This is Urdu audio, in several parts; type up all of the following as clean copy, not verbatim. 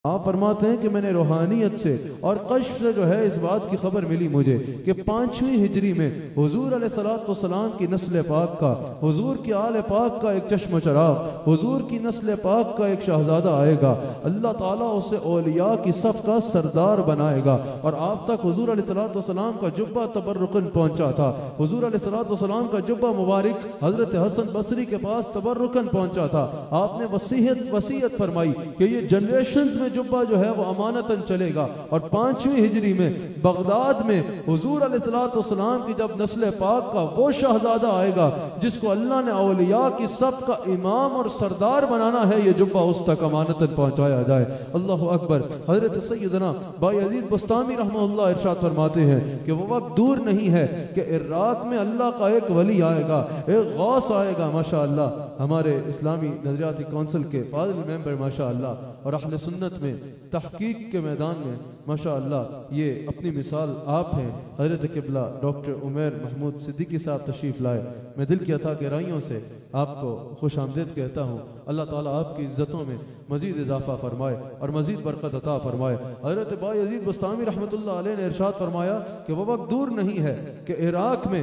آپ فرماتے ہیں کہ میں نے روحانیت سے اور کشف سے جو ہے اس بات کی خبر ملی مجھے کہ 5ویں ہجری میں حضور علیہ السلام کی نسل پاک کا، حضور کی آل پاک کا ایک چشم چراغ، حضور کی نسل پاک کا ایک شہزادہ آئے گا، اللہ تعالیٰ اسے اولیاء کی صف کا سردار بنائے گا۔ اور آپ تک حضور علیہ السلام کا جبہ تبرکن پہنچا تھا، حضور علیہ السلام کا جبہ مبارک حضرت حسن بصری کے پاس تبرکن پہنچا تھا۔ آپ نے وصیت فرمائی کہ یہ جنریشنز میں جبہ جو ہے وہ امانتاً چلے گا۔ اور 5ویں ہجری میں بغداد میں حضور علیہ السلام کی جب نسل پاک کا وہ شہزادہ آئے گا جس کو اللہ نے اولیاء کی صف کا امام اور سردار بنانا ہے، یہ جبہ اس تک امانتاً پہنچایا جائے۔ اللہ اکبر۔ حضرت سیدنا بایزید بستامی رحمہ اللہ ارشاد فرماتے ہیں کہ وہ وقت دور نہیں ہے کہ عراق میں اللہ کا ایک ولی آئے گا، ایک غوث آئے گا۔ ماشاءاللہ ہمارے اسلامی نظریاتی کونسل کے فاضل ممبر ماشاءاللہ اور اہل سنت میں تحقیق کے میدان میں ماشاءاللہ یہ اپنی مثال آپ ہیں، حضرت قبلہ ڈاکٹر عمیر محمود صدیقی صاحب تشریف لائے۔ میں دل کی عطا گہرائیوں سے آپ کو خوش آمدید کہتا ہوں۔ اللہ تعالیٰ آپ کی عزتوں میں مزید اضافہ فرمائے اور مزید برکت عطا فرمائے۔ حضرت بایزید بستامی رحمۃ اللہ علیہ نے ارشاد فرمایا کہ وہ وقت دور نہیں ہے کہ عراق میں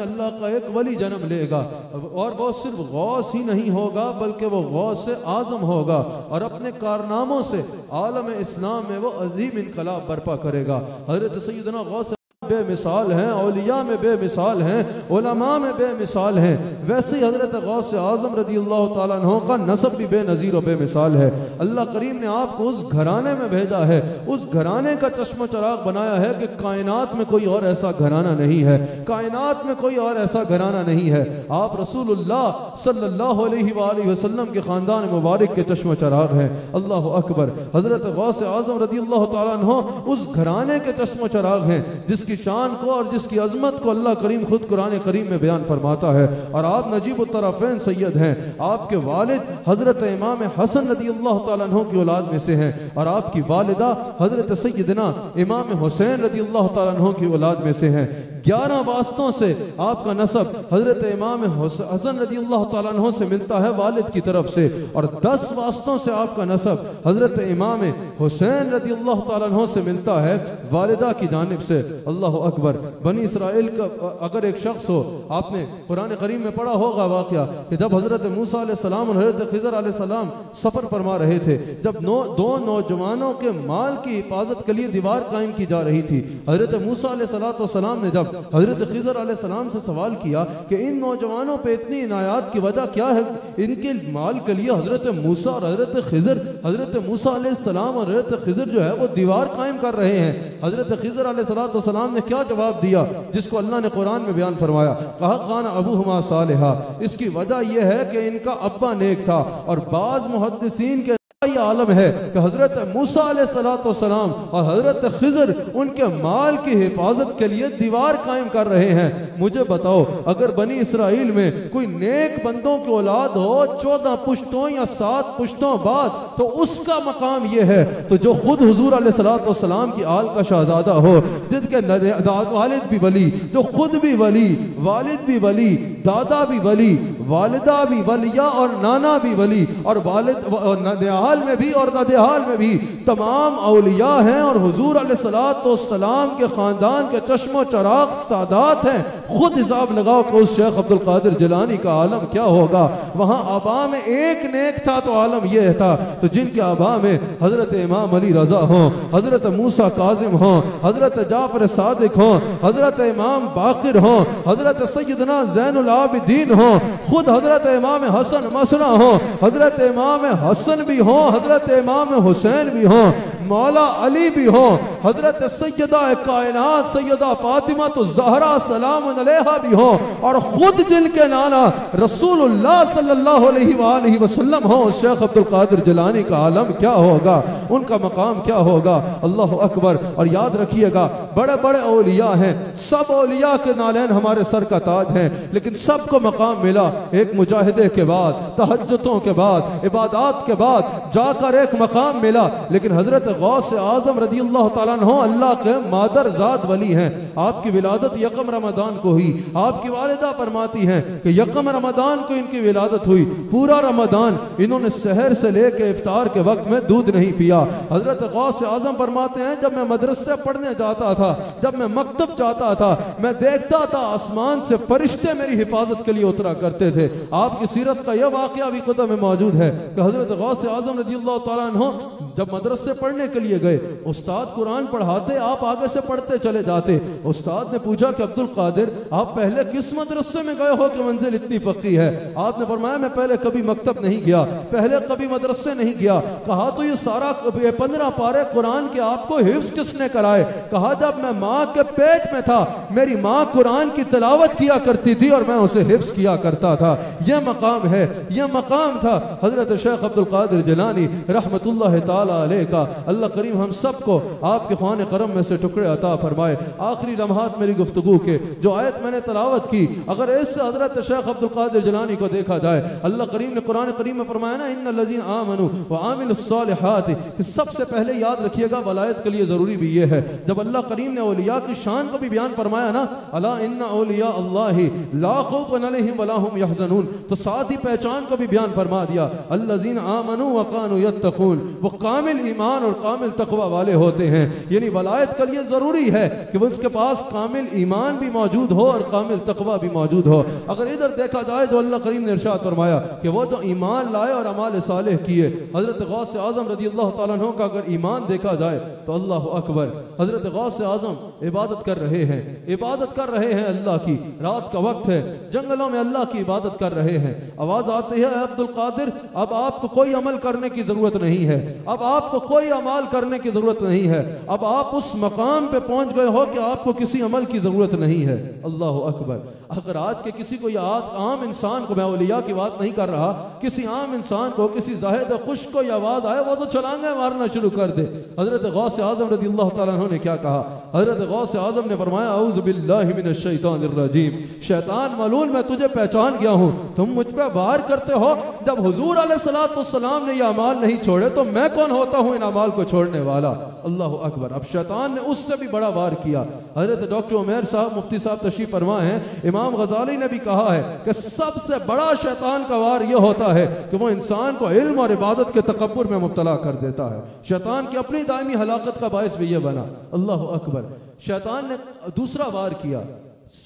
اللہ کا ایک ولی جنم لے گا، اور وہ صرف غوث ہی نہیں ہوگا بلکہ وہ غوث اعظم ہوگا، اور اپنے کارناموں سے عالم اسلام میں وہ عظیم انقلاب برپا کرے گا۔ حضرت سیدنا غوث بے مثال ہیں، اولیاء میں بے مثال ہیں، علماء میں بے مثال ہیں، ویسے ہی حضرت غوث اعظم رضی اللہ تعالیٰ عنہ کا نسب بھی بے نظیر و بے مثال ہے۔ اللہ کریم نے آپ کو اس گھرانے میں بھیجا ہے، اس گھرانے کا چشم و چراغ بنایا ہے کہ کائنات میں کوئی اور ایسا گھرانہ نہیں ہے، کائنات میں کوئی اور ایسا گھرانہ نہیں ہے۔ آپ رسول اللہ صلی اللہ علیہ وآلہ وسلم کے خاندان مبارک کے چشم و چراغ ہیں۔ اللہ اکبر۔ حضرت غوث اعظم رضی اللہ تعالیٰ عنہ اس گھرانے کے چشم و چراغ ہیں جس کی شان کو اور جس کی عظمت کو اللہ کریم خود قرآن کریم میں بیان فرماتا ہے۔ اور آپ نجیب الطرفین سید ہیں، آپ کے والد حضرت امام حسن رضی اللہ تعالیٰ عنہ کی اولاد میں سے ہیں، اور آپ کی والدہ حضرت سیدنا امام حسین رضی اللہ تعالیٰ عنہ کی اولاد میں سے ہیں۔ 11 واسطوں سے آپ کا نسب حضرت امام حسن رضی اللہ تعالیٰ عنہ سے ملتا ہے والد کی طرف سے، اور 10 واسطوں سے آپ کا نسب حضرت امام حسین رضی اللہ تعالیٰ عنہ سے ملتا ہے والدہ کی جانب سے۔ اللہ اکبر۔ بنی اسرائیل کا اگر ایک شخص ہو، آپ نے قرآن کریم میں پڑھا ہوگا واقعہ کہ جب حضرت موسیٰ علیہ السلام اور حضرت خضر علیہ السلام سفر فرما رہے تھے، جب دو نوجوانوں کے مال کی حفاظت کے لیے دیوار قائم کی جا رہی تھی، حضرت موسیٰ علیہ السلام نے جب حضرت خضر علیہ السلام سے سوال کیا کہ ان نوجوانوں پہ اتنی عنایات کی وجہ کیا ہے، ان کے مال کے لیے حضرت موسیٰ اور حضرت موسیٰ علیہ السلام اور حضرت خضر جو ہے وہ دیوار قائم کر رہے ہیں، حضرت خضر علیہ السلام نے کیا جواب دیا جس کو اللہ نے قرآن میں بیان فرمایا؟ کہا کان ابوہما صالحا۔ اس کی وجہ یہ ہے کہ ان کا ابا نیک تھا، اور بعض محدثین کے یہ عالم ہے کہ حضرت موسیٰ علیہ السلام اور حضرت خضر ان کے مال کی حفاظت کے لیے دیوار قائم کر رہے ہیں۔ مجھے بتاؤ اگر بنی اسرائیل میں کوئی نیک بندوں کی اولاد ہو 14 پشتوں یا 7 پشتوں بعد، تو اس کا مقام یہ ہے، تو جو خود حضور علیہ السلام کی آل کا شہزادہ ہو، جن کے والد بھی ولی، جو خود بھی ولی، والد بھی ولی، دادا بھی ولی، والدہ بھی ولیہ اور نانا بھی ولی، اور ننیال میں بھی اور دادیال میں بھی تمام اولیاء ہیں، اور حضور علیہ السلام کے خاندان کے چشم و چراغ سادات ہیں۔ خود حساب لگاؤ کہ اس شیخ عبد القادر جیلانی کا عالم کیا ہوگا۔ وہاں آبا میں ایک نیک تھا تو عالم یہ تھا، تو جن کے آبا میں حضرت امام علی رضا ہوں، حضرت موسیٰ کاظم ہوں، حضرت جعفر صادق ہوں، حضرت امام باقر ہوں، حضرت سیدنا زین العابدین ہوں، خود حضرت امام حسن مسنا ہوں، حضرت امام حسن بھی ہوں، حضرت امام حسین بھی ہوں، مولا علی بھی ہوں، حضرت سیدہ کائنات سیدہ فاطمہ الزہرا سلام علیہا بھی ہوں، اور خود جن کے نانا رسول اللہ صلی اللہ علیہ وآلہ وسلم ہوں، شیخ عبد القادر جیلانی کا عالم کیا ہوگا، ان کا مقام کیا ہوگا۔ اللہ اکبر۔ اور یاد رکھیے گا بڑے بڑے اولیاء ہیں، سب اولیاء کے نالین ہمارے سر کا تاج ہیں، لیکن سب کو مقام ملا ایک مجاہدے کے بعد، تہجدوں کے بعد، عبادات کے بعد، جا کر ایک مقام ملا، لیکن حضرت غوث اعظم رضی اللہ تعالیٰ عنہ اللہ کے مادر ذات ولی ہیں، آپ کی ولادت یکم رمضان کو ہوئی۔ آپ کی والدہ فرماتی ہیں کہ یکم رمضان کو ان کی ولادت ہوئی، پورا رمضان انہوں نے سحر سے لے کے افطار کے وقت میں دودھ نہیں پیا۔ حضرت غوث اعظم فرماتے ہیں جب میں مدرسے پڑھنے جاتا تھا، جب میں مکتب جاتا تھا، میں دیکھتا تھا آسمان سے فرشتے میری حفاظت کے لیے اترا کرتے تھے۔ آپ کی سیرت کا یہ واقعہ بھی کتب میں موجود ہے کہ حضرت غوث اعظم رضی اللہ تعالیٰ عنہ جب مدرسے پڑھنے کے لیے گئے، استاد قرآن پڑھاتے، آپ آگے سے پڑھتے چلے جاتے۔ استاد نے پوچھا کہ عبد القادر آپ پہلے کس مدرسے میں گئے ہو کہ منزل اتنی پکی ہے؟ آپ نے فرمایا میں پہلے کبھی مکتب نہیں گیا، پہلے کبھی مدرسے نہیں گیا۔ کہا تو یہ سارا 15 پارے قرآن کے آپ کو حفظ کس نے کرائے؟ کہا جب میں ماں کے پیٹ میں تھا میری ماں قرآن کی تلاوت کیا کرتی تھی اور میں اسے حفظ کیا کرتا تھا۔ یہ مقام ہے، یہ مقام تھا حضرت شیخ عبد القادر جیلانی رحمت اللہ تعالی علیہ کا۔ اللہ کریم ہم سب کو آپ کے خوان کرم میں سے ٹکڑے عطا فرمائے۔ آخری لمحات میری گفتگو کے جو آیت میں نے تلاوت کی، اگر اس سے حضرت شیخ عبد القادر جیلانی کو دیکھا جائے، اللہ کریم نے قرآن کریم میں فرمایا نا ان الذین آمنوا وعملوا الصالحات، کہ سب سے پہلے یاد رکھیے گا ولایت کے لیے ضروری بھی یہ ہے۔ جب اللہ کریم نے اولیاء کی شان کو بھی بیان فرمایا نا الا ان اولیاء اللہ لا خوف علیہم ولا هم يحزنون، تو ساتھ ہی پہچان کو بھی بیان فرما دیا الذین آمنوا وكانوا يتقون، وہ کامل ایمان اور کامل تقوی والے ہوتے ہیں۔ یعنی ولایت کے لیے ضروری ہے کہ وہ اس کے پاس کامل ایمان بھی موجود ہو اور کامل تقوی بھی موجود ہو۔ اگر ادھر دیکھا جائے جو اللہ کریم نے ارشاد فرمایا کہ وہ جو ایمان لائے اور اعمال صالح کیے، حضرت غوث اعظم رضی اللہ تعالیٰ عنہ کا اگر ایمان دیکھا جائے تو اللہ اکبر، حضرت غوث اعظم عبادت کر رہے ہیں، عبادت کر رہے ہیں اللہ کی، رات کا وقت ہے، جنگلوں میں اللہ کی عبادت کر رہے ہیں۔ آواز آتی ہے اے عبد القادر اب آپ کو کوئی عمل کرنے کی ضرورت نہیں ہے، اب آپ کو کوئی عمل کرنے کی ضرورت نہیں ہے، اب آپ اس مقام پہ پہنچ گئے ہو کہ آپ کو کسی عمل کی ضرورت نہیں ہے۔ اللہ اکبر۔ اگر آج کے کسی کو یا عام انسان کو، میں اولیاء کی بات نہیں کر رہا، کسی عام انسان کو، کسی زاہد خوش کو یہ آواز آئے وہ تو چھلانگیں مارنا شروع کر دے۔ حضرت غوث اعظم رضی اللہ تعالیٰ عنہ نے کیا کہا؟ حضرت غوث اعظم نے فرمایا اعوذ باللہ من الشیطان الرجیم، شیطان ملعون میں تجھے پہچان گیا ہوں، تم مجھ پہ وار کرتے ہو، جب حضور علیہ السلام نے یہ اعمال نہیں چھوڑے تو میں کون ہوتا ہوں ان اعمال کو چھوڑنے والا؟ اللہ اکبر۔ اب شیطان نے اس سے بھی بڑا وار کیا۔ حضرت ڈاکٹر عمیر صاحب مفتی صاحب تشریف فرما ہیں، امام غزالی نے بھی کہا ہے کہ سب سے بڑا شیطان کا وار یہ ہوتا ہے کہ وہ انسان کو علم اور عبادت کے تکبر میں مبتلا کر دیتا ہے۔ شیطان کی اپنی دائمی ہلاکت کا باعث بھی یہ بنا۔ اللہ اکبر۔ شیطان نے دوسرا وار کیا،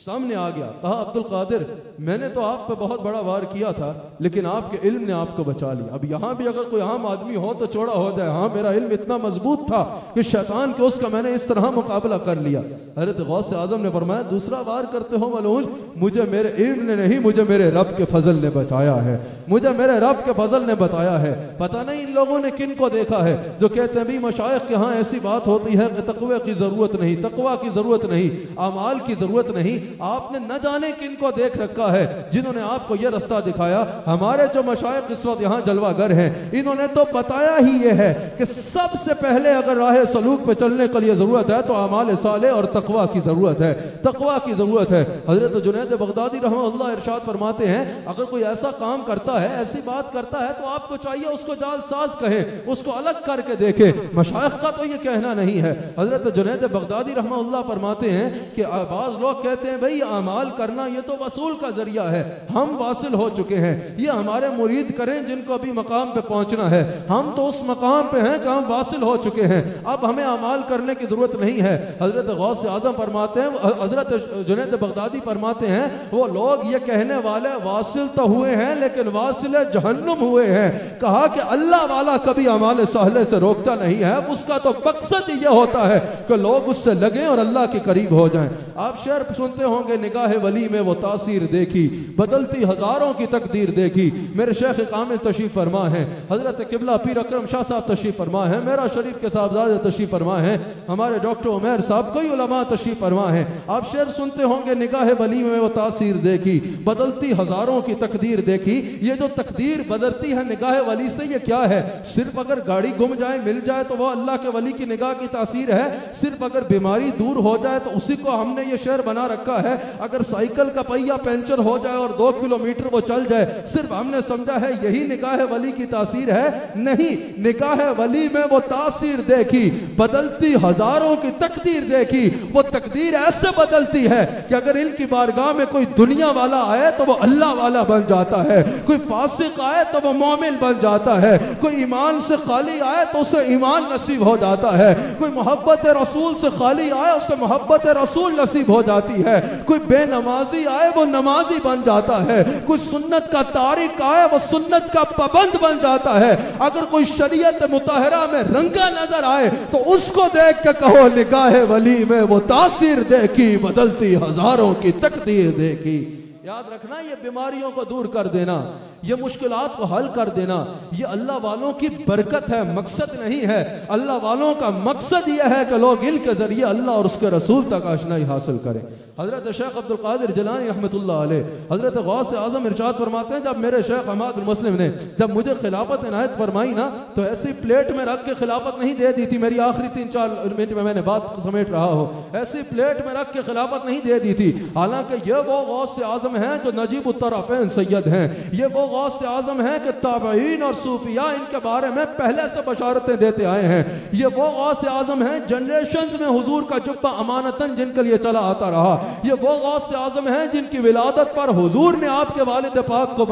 سامنے آ گیا، کہا عبد القادر میں نے تو آپ پہ بہت بڑا وار کیا تھا لیکن آپ کے علم نے آپ کو بچا لیا۔ اب یہاں بھی اگر کوئی عام آدمی ہو تو چوڑا ہو جائے، ہاں میرا علم اتنا مضبوط تھا کہ شیطان کے اس کا میں نے اس طرح مقابلہ کر لیا۔ حضرت غوث اعظم نے فرمایا دوسرا وار کرتے ہو ملعون، مجھے میرے علم نے نہیں، مجھے میرے رب کے فضل نے بچایا ہے، مجھے میرے رب کے فضل نے بتایا ہے۔ پتہ نہیں ان لوگوں نے کن کو دیکھا ہے جو کہتے ہیں بھی مشائخ کے ہاں ایسی بات ہوتی ہے کہ تقوی کی ضرورت نہیں، تقوی کی ضرورت نہیں، اعمال کی ضرورت نہیں۔ آپ نے نہ جانے کن کو دیکھ رکھا ہے جنہوں نے آپ کو یہ رستہ دکھایا۔ ہمارے جو مشائخ اس وقت یہاں جلوہ گر ہیں، انہوں نے تو بتایا ہی یہ ہے کہ سب سے پہلے اگر راہ سلوک پہ چلنے کے لیے ضرورت ہے تو اعمال صالح اور تقوی کی ضرورت ہے، تقوی کی ضرورت ہے۔ حضرت جنید بغدادی رحمہ اللہ ارشاد فرماتے ہیں اگر کوئی ایسا کام کرتا ہے، ایسی بات کرتا ہے تو آپ کو چاہیے اس کو جال ساز کہے، اس کو الگ کر کے دیکھے، مشائخ کا تو یہ کہنا نہیں ہے۔ حضرت جنید بغدادی رحمہ اللہ فرماتے ہیں کہ بعض لوگ کہتے ہیں بھئی اعمال کرنا یہ تو وصول کا ذریعہ ہے، ہم واصل ہو چکے ہیں، یہ ہمارے مرید کریں جن کو ابھی مقام پہ پہنچنا ہے، ہم تو اس مقام پہ ہیں کہ ہم واصل ہو چکے ہیں، اب ہمیں اعمال کرنے کی ضرورت نہیں ہے۔ حضرت غوث اعظم فرماتے ہیں، حضرت جنید بغدادی فرماتے ہیں وہ لوگ یہ کہنے والے واصل تو ہوئے ہیں لیکن واصل جہنم ہوئے ہیں۔ کہا کہ اللہ والا کبھی اعمال صالح سے روکتا نہیں ہے، اس کا تو مقصد ہی یہ ہوتا ہے کہ لوگ اس سے لگیں اور اللہ کے قریب ہو جائیں۔ آپ شعر سنتے ہوں گے نگاہ ولی میں وہ تاثیر دیکھی، بدلتی ہزاروں کی تقدیر دیکھی۔ میرے شیخ کامل تشریف فرما ہیں، حضرت قبلہ پیر اکرم شاہ صاحب تشریف فرما ہیں، میرا شریف کے صاحبزادے تشریف فرما ہیں، ہمارے ڈاکٹر عمیر صاحب، کئی علماء تشریف فرما ہیں۔ آپ شعر سنتے ہوں گے نگاہ ولی میں وہ تاثیر دیکھی، بدلتی ہزاروں کی تقدیر دیکھی۔ یہ جو تقدیر بدلتی ہے نگاہ ولی سے، یہ کیا ہے؟ صرف اگر گاڑی گم جائے مل جائے تو وہ اللہ کے ولی کی نگاہ کی تاثیر ہے، صرف اگر بیماری دور ہو جائے تو اسی کو ہم نے یہ شعر بنا رکھا رکھا ہے, اگر سائیکل کا پہیا پنچر ہو جائے اور 2 کلومیٹر وہ چل جائے, صرف ہم نے سمجھا ہے یہی نگاہ ولی کی تاثیر ہے. نہیں, نگاہ ولی میں وہ تاثیر دیکھی, بدلتی ہزاروں کی تقدیر دیکھی. وہ تقدیر ایسے بدلتی ہے کہ اگر ان کی بارگاہ میں کوئی دنیا والا آئے تو وہ اللہ والا بن جاتا ہے, کوئی فاسق آئے تو وہ مومن بن جاتا ہے, کوئی ایمان سے خالی آئے تو اسے ایمان نصیب ہو جاتا ہے, کوئی محبت رسول سے خالی آئے اسے محبت رسول نصیب ہو جاتی ہے, کوئی بے نمازی آئے وہ نمازی بن جاتا ہے, کوئی سنت کا تارک آئے وہ سنت کا پابند بن جاتا ہے. اگر کوئی شریعت مطہرہ میں رنگا نظر آئے تو اس کو دیکھ کے کہو نگاہ ولی میں وہ تاثیر دیکھی, بدلتی ہزاروں کی تقدیر دیکھی. یاد رکھنا, یہ بیماریوں کو دور کر دینا, یہ مشکلات کو حل کر دینا, یہ اللہ والوں کی برکت ہے, مقصد نہیں ہے. اللہ والوں کا مقصد یہ ہے کہ لوگ ان کے ذریعے اللہ اور اس کے رسول تک آشنائی حاصل کریں. حضرت شیخ عبد القادر جیلانی رحمۃ اللہ علیہ, حضرت غوث اعظم ارشاد فرماتے ہیں جب میرے شیخ حماد المسلم نے جب مجھے خلافت عنایت فرمائی نا, تو ایسی پلیٹ میں رکھ کے خلافت نہیں دے دی تھی. میری آخری 3-4 منٹ میں نے بات سمیٹ رہا ہوں. ایسی پلیٹ میں رکھ کے خلافت نہیں دے دی تھی. حالانکہ یہ وہ غوث اعظم ہیں جو نجیب الطرفین سید ہیں, یہ وہ غوث اعظم ہیں کہ تابعین اور صوفیاء ان کے بارے میں پہلے سے بشارتیں دیتے آئے ہیں. یہ وہ غوث اعظم ہیں جنریشنز میں حضور کا جبہ امانتاً جن کے لیے چلا آتا رہا. یہ وہ غوث اعظم ہیں جن کی ولادت پر حضور نے آپ کے والد پاک کو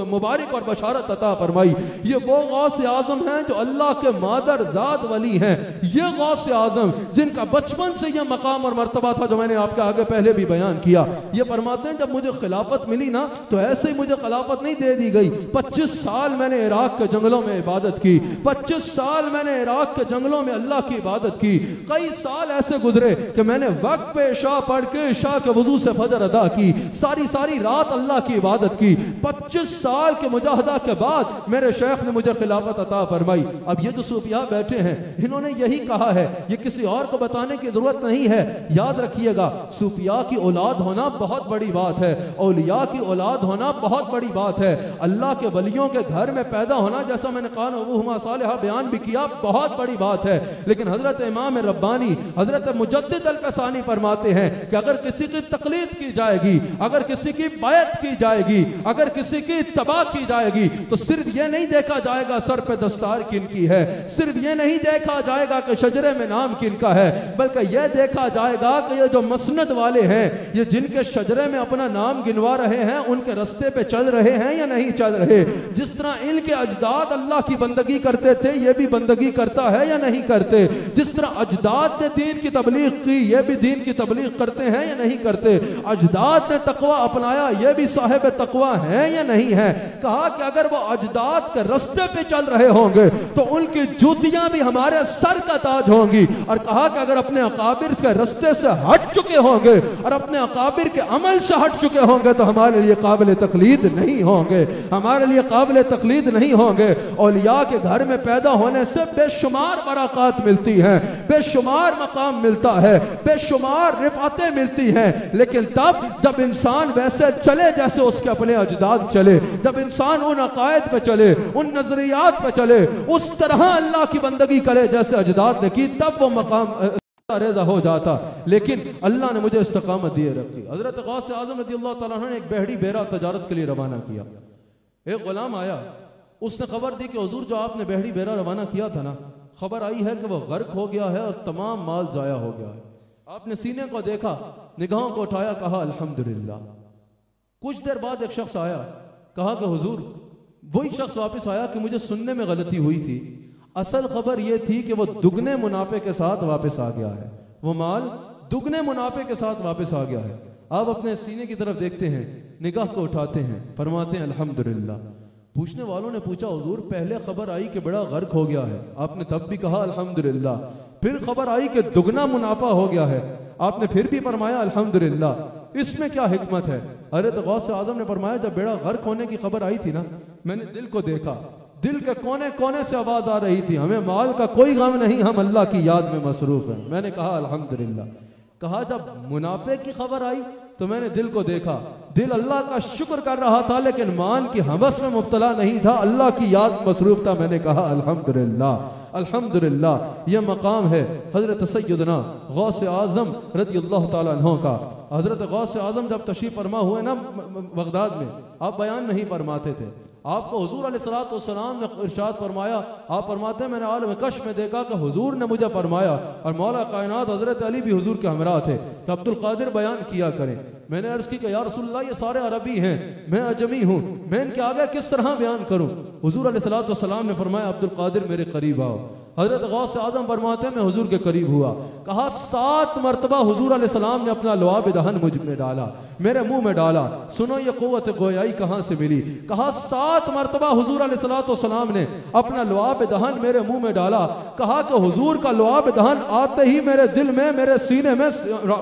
مبارک اور بشارت عطا فرمائی. یہ وہ غوث اعظم ہیں جو اللہ کے مادر ذات ولی ہیں. یہ غوث اعظم جن کا بچپن سے یہ مقام اور مرتبہ تھا جو میں نے آپ کے آگے پہلے بھی بیان کیا. یہ فرماتے ہیں جب مجھے خلافت ملی نا تو ایسے ہی مجھے خلافت نہیں دے دی گئی. 25 سال میں نے عراق کے جنگلوں میں عبادت کی, 25 سال میں نے عراق کے جنگلوں میں اللہ کی عبادت کی. کئی سال ایسے گزرے کہ میں نے وقت پہ عشاء پڑھ کے عشاء کے وضو سے فجر ادا کی, ساری رات اللہ کی عبادت کی. 25 سال کے مجاہدہ کے بعد میرے شیخ نے مجھے خلافت عطا فرمائی. اب یہ جو صوفیاء بیٹھے ہیں انہوں نے یہی کہا ہے, یہ کسی اور کو بتانے کی ضرورت نہیں ہے. یاد رکھیے گا, صوفیاء کی اولاد ہونا بہت بڑی بات ہے, اولیاء کی اولاد ہونا بہت بڑی بات ہے. اللہ کے ولیوں کے گھر میں پیدا ہونا, جیسا میں نے قال ابوہما صالحہ بیان بھی کیا, بہت بڑی بات ہے. لیکن حضرت امام ربانی حضرت مجدد القسانی فرماتے ہیں کہ اگر کسی کی تقلید کی جائے گی, اگر کسی کی بیعت کی جائے گی, اگر کسی کی اتباع کی جائے گی, تو صرف یہ نہیں دیکھا جائے گا سر پہ دستار کن کی ہے, صرف یہ نہیں دیکھا جائے گا کہ شجرے میں نام کن کا ہے, بلکہ یہ دیکھا جائے گا کہ یہ جو مسند والے ہیں, یہ جن کے شجرے میں اپنا نام گنوا رہے ہیں, ان کے رستے پہ چل رہے ہیں یا نہیں چل رہے. جس طرح ان کے اجداد اللہ کی بندگی کرتے تھے, یہ بھی بندگی کرتا ہے یا نہیں کرتے. جس طرح اجداد نے دین کی تبلیغ کی, یہ بھی دین کی تبلیغ کرتے ہیں یا نہیں کرتے. اجداد نے تقوی اپنایا, یہ بھی صاحب تقوی ہیں یا نہیں ہیں. کہا کہ اگر وہ اجداد کے رستے پہ چل رہے ہوں گے تو ان کی جوتیاں بھی ہمارے سر کا تاج ہوں گی. اور کہا کہ اگر اپنے اکابر کے رستے سے ہٹ چکے ہوں گے اور اپنے اکابر کے عمل سے ہٹ چکے ہوں گے تو ہمارے لیے قابل تقلید نہیں ہوں گے, ہمارے لیے قابل تقلید نہیں ہوں گے. اولیاء کے گھر میں پیدا ہونے سے بے شمار برکات ملتی ہیں, بے شمار مقام ملتا ہے, بے شمار رفعتیں ملتی ہیں. لیکن تب جب انسان ویسے چلے جیسے اس کے اپنے اجداد چلے, جب انسان ان عقائد پہ چلے, ان نظریات پہ چلے, اس طرح اللہ کی بندگی کرے جیسے اجداد نے کی, تب وہ مقام ریزہ ہو جاتا. لیکن اللہ نے مجھے استقامت دیے رکھی. حضرت غوث اعظم رضی اللہ تعالیٰ عنہ نے ایک بحری بیرا تجارت کے لیے روانہ کیا. ایک غلام آیا, اس نے خبر دی کہ حضور جو آپ نے بحری بیرا روانہ کیا تھا نا, خبر آئی ہے کہ وہ غرق ہو گیا ہے اور تمام مال ضائع ہو گیا ہے. آپ نے سینے کو دیکھا, نگاہوں کو اٹھایا, کہا الحمدللہ. کچھ دیر بعد ایک شخص آیا, کہا کہ حضور, وہی شخص واپس آیا کہ مجھے سننے میں غلطی ہوئی تھی, اصل خبر یہ تھی کہ وہ دگنے منافع کے ساتھ واپس آ گیا ہے, وہ مال دگنے منافع کے ساتھ واپس آ گیا ہے. آپ اپنے سینے کی طرف دیکھتے ہیں, نگاہ کو اٹھاتے ہیں, فرماتے ہیں الحمدللہ. پوچھنے والوں نے پوچھا حضور پہلے خبر آئی کہ بڑا غرق ہو گیا ہے, آپ نے تب بھی کہا الحمدللہ. پھر خبر آئی کہ دگنا منافع ہو گیا ہے, آپ نے پھر بھی فرمایا الحمدللہ. اس میں کیا حکمت ہے؟ حضرت غوث اعظم نے فرمایا جب بیڑا غرق ہونے کی خبر آئی تھی نا, میں نے دل کو دیکھا, دل کے کونے کونے سے آواز آ رہی تھی, ہمیں مال کا کوئی غم نہیں, ہم اللہ کی یاد میں مصروف ہیں. میں نے کہا الحمدللہ. کہا جب منافع کی خبر آئی تو میں نے دل کو دیکھا, دل اللہ کا شکر کر رہا تھا لیکن مان کی ہوس میں مبتلا نہیں تھا, اللہ کی یاد مصروف تھا. میں نے کہا الحمدللہ. الحمدللہ یہ مقام ہے حضرت سیدنا غوث اعظم رضی اللہ تعالیٰ عنہ کا۔ حضرت غوث اعظم جب تشریف فرما ہوئے نا بغداد میں، آپ بیان نہیں فرماتے تھے، آپ کو حضور علیہ السلام نے ارشاد فرمایا، آپ فرماتے ہیں میں نے عالم کشف میں دیکھا کہ حضور نے مجھے فرمایا، اور مولا کائنات حضرت علی بھی حضور کے ہمراہ تھے کہ عبد القادر بیان کیا کریں۔ میں نے عرض کی کہ یا رسول اللہ یہ سارے عربی ہیں، میں عجمی ہوں، میں ان کے آگے کس طرح بیان کروں؟ حضور علیہ السلام نے فرمایا عبد القادر میرے قریب آؤ۔ حضرت غوث اعظم فرماتے ہیں میں حضور کے قریب ہوا، کہا 7 مرتبہ حضور علیہ السلام نے اپنا لعاب دہن مجھ میں ڈالا، میرے منہ میں ڈالا۔ سنو یہ قوت گویائی کہاں سے ملی؟ کہا 7 مرتبہ حضور علیہ السلام نے اپنا لعاب دہن میرے منہ میں ڈالا، کہا کہ حضور کا لعاب دہن آتے ہی میرے دل میں، میرے سینے میں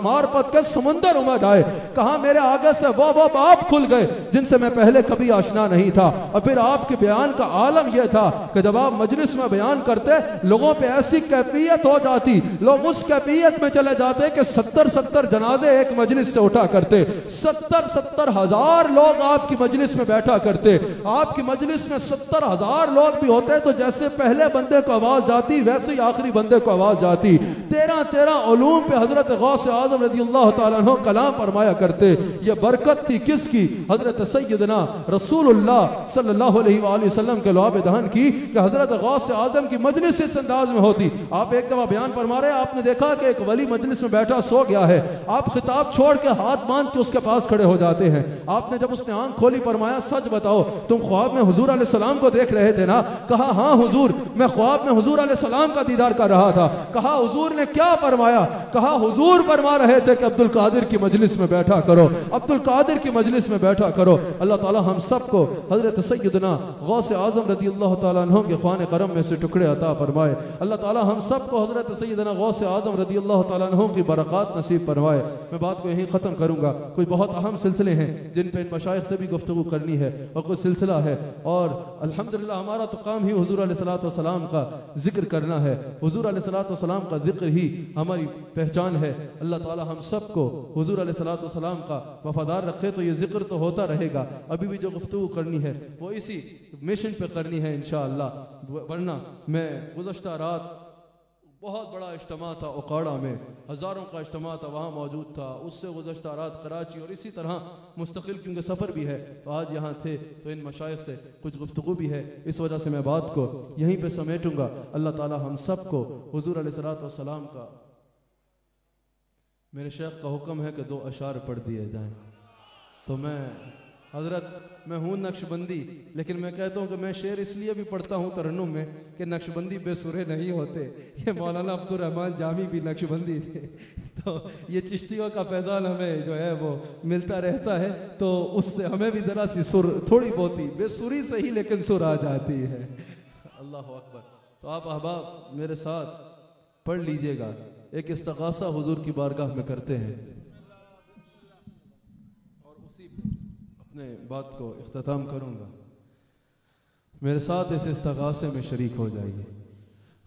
معرفت کے سمندر امڈ آئے۔ کہا میرے آگے سے وہ باب کھل گئے جن سے میں پہلے کبھی آشنا نہیں تھا۔ اور پھر آپ کے بیان کا عالم یہ تھا کہ جب آپ مجلس میں بیان کرتے لوگوں پہ ایسی کیفیت ہو جاتی، لوگ اس کیفیت میں چلے جاتے کہ 70 جنازے ایک مجلس سے اٹھا کرتے، 70 ہزار لوگ آپ کی مجلس میں بیٹھا کرتے۔ آپ کی مجلس میں 70 ہزار لوگ بھی ہوتے تو جیسے پہلے بندے کو آواز جاتی ویسے ہی آخری بندے کو آواز جاتی۔ 13 علوم پہ حضرت غوث اعظم رضی اللہ تعالیٰ عنہ کلام فرمایا کرتے۔ یہ برکت تھی کس کی؟ حضرت سیدنا رسول اللہ صلی اللہ علیہ وآلہ وسلم کے لعاب دہن کی، کہ حضرت غوث اعظم کی مجلس اس انداز میں ہوتی۔ آپ ایک دفعہ بیان فرما رہے ہیں، آپ نے دیکھا کہ ایک ولی مجلس میں بیٹھا سو گیا ہے، آپ خطاب چھوڑ کے ہاتھ باندھ کے اس کے پاس کھڑے ہو جاتے ہیں۔ آپ نے جب اس نے آنکھ کھولی فرمایا سچ بتاؤ تم خواب میں حضور علیہ السلام کو دیکھ رہے تھے نا؟ کہا ہاں حضور، میں خواب میں حضور علیہ السلام کا دیدار کر رہا تھا۔ کہا حضور نے کیا فرمایا؟ کہا حضور فرما رہے تھے کہ عبد القادر کی مجلس میں بیٹھا کرو، عبد القادر کی مجلس میں بیٹھا کرو۔ اللہ تعالی ہم سب کو حضرت سیدنا غوث اعظم رضی اللہ تعالیٰ عنہ کے خوان کرم میں سے ٹکڑے عطا فرمائے۔ اللہ تعالی ہم سب کو حضرت سیدنا غوث اعظم رضی اللہ تعالیٰ عنہ کی برکات نصیب فرمائے۔ میں بات کو یہیں ختم کروں گا۔ کچھ بہت اہم سلسلے ہیں جن پہ ان مشائخ سے بھی گفتگو کرنی ہے، اور کچھ سلسلہ ہے، اور الحمدللہ ہمارا تو کام ہی حضور علیہ السلام کا ذکر کرنا ہے۔ حضور علیہ السلام کا ذکر ہی ہماری پہچان ہے۔ اللہ تعالی ہم سب کو حضور علیہ السلام کا وفادار رکھے تو یہ ذکر تو ہوتا رہے گا۔ ابھی بھی جو گفتگو کرنی ہے وہ اسی مشن پہ کرنی ہے انشاءاللہ، ورنہ میں گزشتہ رات بہت بڑا اجتماع تھا اوکاڑا میں، ہزاروں کا اجتماع تھا، وہاں موجود تھا۔ اس سے گزشتہ رات کراچی، اور اسی طرح مستقل کیونکہ سفر بھی ہے تو آج یہاں تھے، تو ان مشائخ سے کچھ گفتگو بھی ہے، اس وجہ سے میں بات کو یہیں پہ سمیٹوں گا۔ اللہ تعالی ہم سب کو حضور علیہ السلام کا، میرے شیخ کا حکم ہے کہ 2 اشعار پڑھ دیے جائیں، تو میں حضرت میں ہوں نقشبندی، لیکن میں کہتا ہوں کہ میں شعر اس لیے بھی پڑھتا ہوں ترنم میں کہ نقشبندی بے سرے نہیں ہوتے۔ یہ مولانا عبد الرحمن جامی بھی نقشبندی تھے، تو یہ چشتیوں کا فیضان ہمیں جو ہے وہ ملتا رہتا ہے، تو اس سے ہمیں بھی ذرا سی سر تھوڑی بہت ہی بے سری سے ہی لیکن سر آ جاتی ہے۔ اللہ اکبر۔ تو آپ احباب میرے ساتھ پڑھ لیجئے گا، ایک استغاثہ حضور کی بارگاہ میں کرتے ہیں، اپنے بات کو اختتام کروں گا۔ میرے ساتھ اس استغاثے میں شریک ہو جائیے۔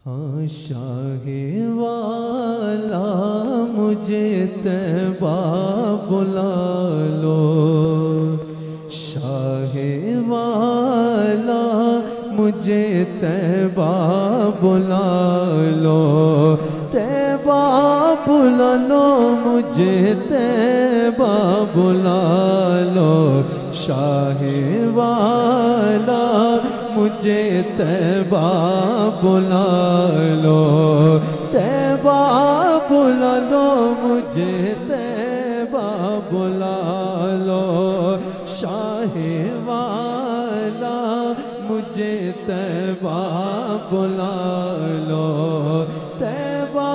ہاں شاہ والا مجھے طیبہ بلا لو، شاہ والا مجھے طیبہ بلا لو، طیبہ بلا لو مجھے طیبہ بلا لو، شاہ والا مجھے طیبہ بلا لو، طیبہ بلا لو مجھے طیبہ بلا لو، شاہ والا مجھے طیبہ بلا لو، طیبہ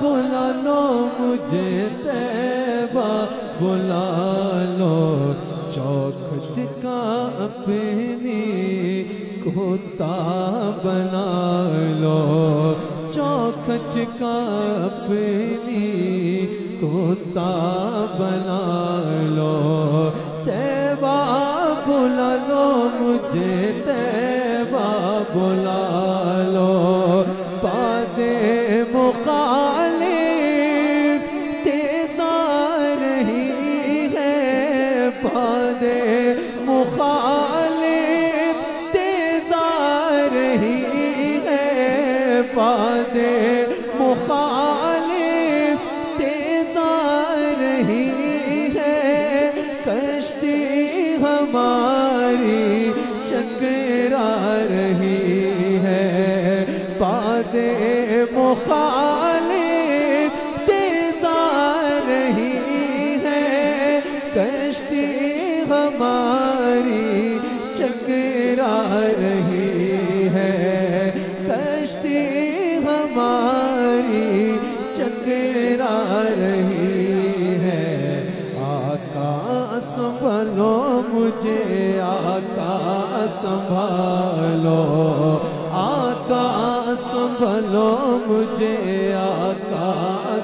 بلا لو مجھے طیبہ بلا لو، چوکھٹ کا اپنی کھوتا بنا لو، چوکھٹ کا اپنی کھوتا بنا لو، طیبہ بلا لو مجھے طیبہ بلا لو، باد مخالف تیز آ رہی ہے، باد مخالف تیز آ رہی ہے، باد مخالف تیز آ رہی ہے، کشتی ہماری چکرا رہی ہے، باد مخالف تیز آ رہی ہے، کشتی ہماری چکرا رہی ہے، کشتی ہماری چکرا رہی ہے۔ آقا سنبھالو مجھے، آقا سنبھالو، آقا سنبھالو مجھے، آقا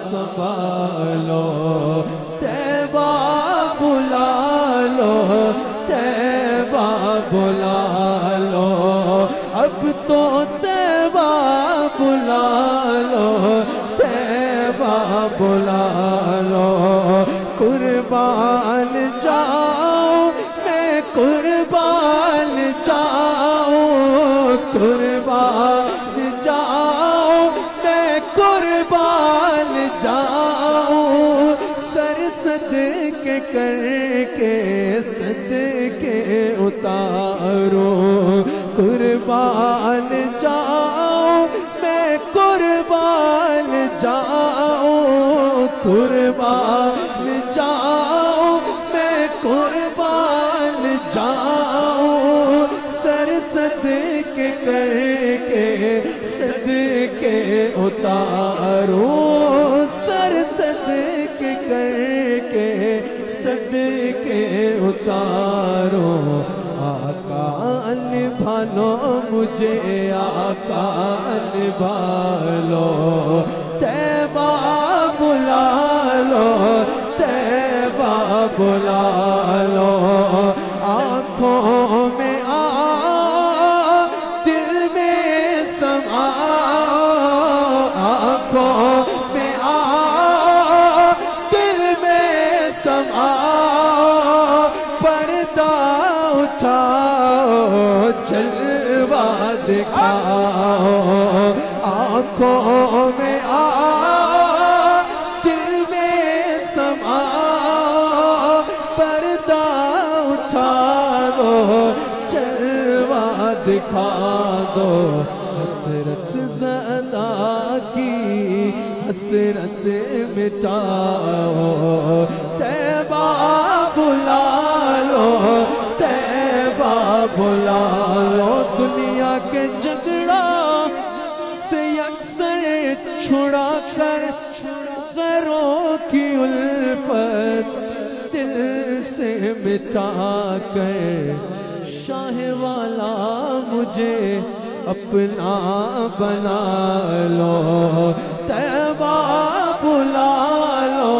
سنبھالو، طیبہ بلا لو، طیبہ بلا لو، اب تو طیبہ بلا لو، طیبہ بلا لو، قربان جاؤ میں قربان جاؤں، قربان جاؤ میں قربان جاؤں، سر صدقے کر کے صدقے اتارو، قربان جاؤ میں قربان جاؤں، قربان جاؤ میں قربان جاؤں، سر صدقے کر کے صدقے اتارو، سر صدقے کر کے صدقے اتارو، آقا نبھالو مجھے، آقا نبھالو، طیبہ بلا لو، طیبہ بلا لو، آنکھوں میں آ دل میں سما، آنکھوں میں آ دل میں سما، پردہ اٹھاؤ جلوہ دکھاؤ، آنکھوں میں آ دل میں سما، پردہ اٹھا دو جلوہ دکھا دو، حسرت زدہ کی حسرت مٹاؤ، طیبہ بلا لو، طیبہ بلا لو، دنیا کے جھگڑا سے اکثر چھڑا کر غیروں کی الفت دل سے مٹا کر، شاہ والا مجھے اپنا بنا لو، طیبہ بلا لو،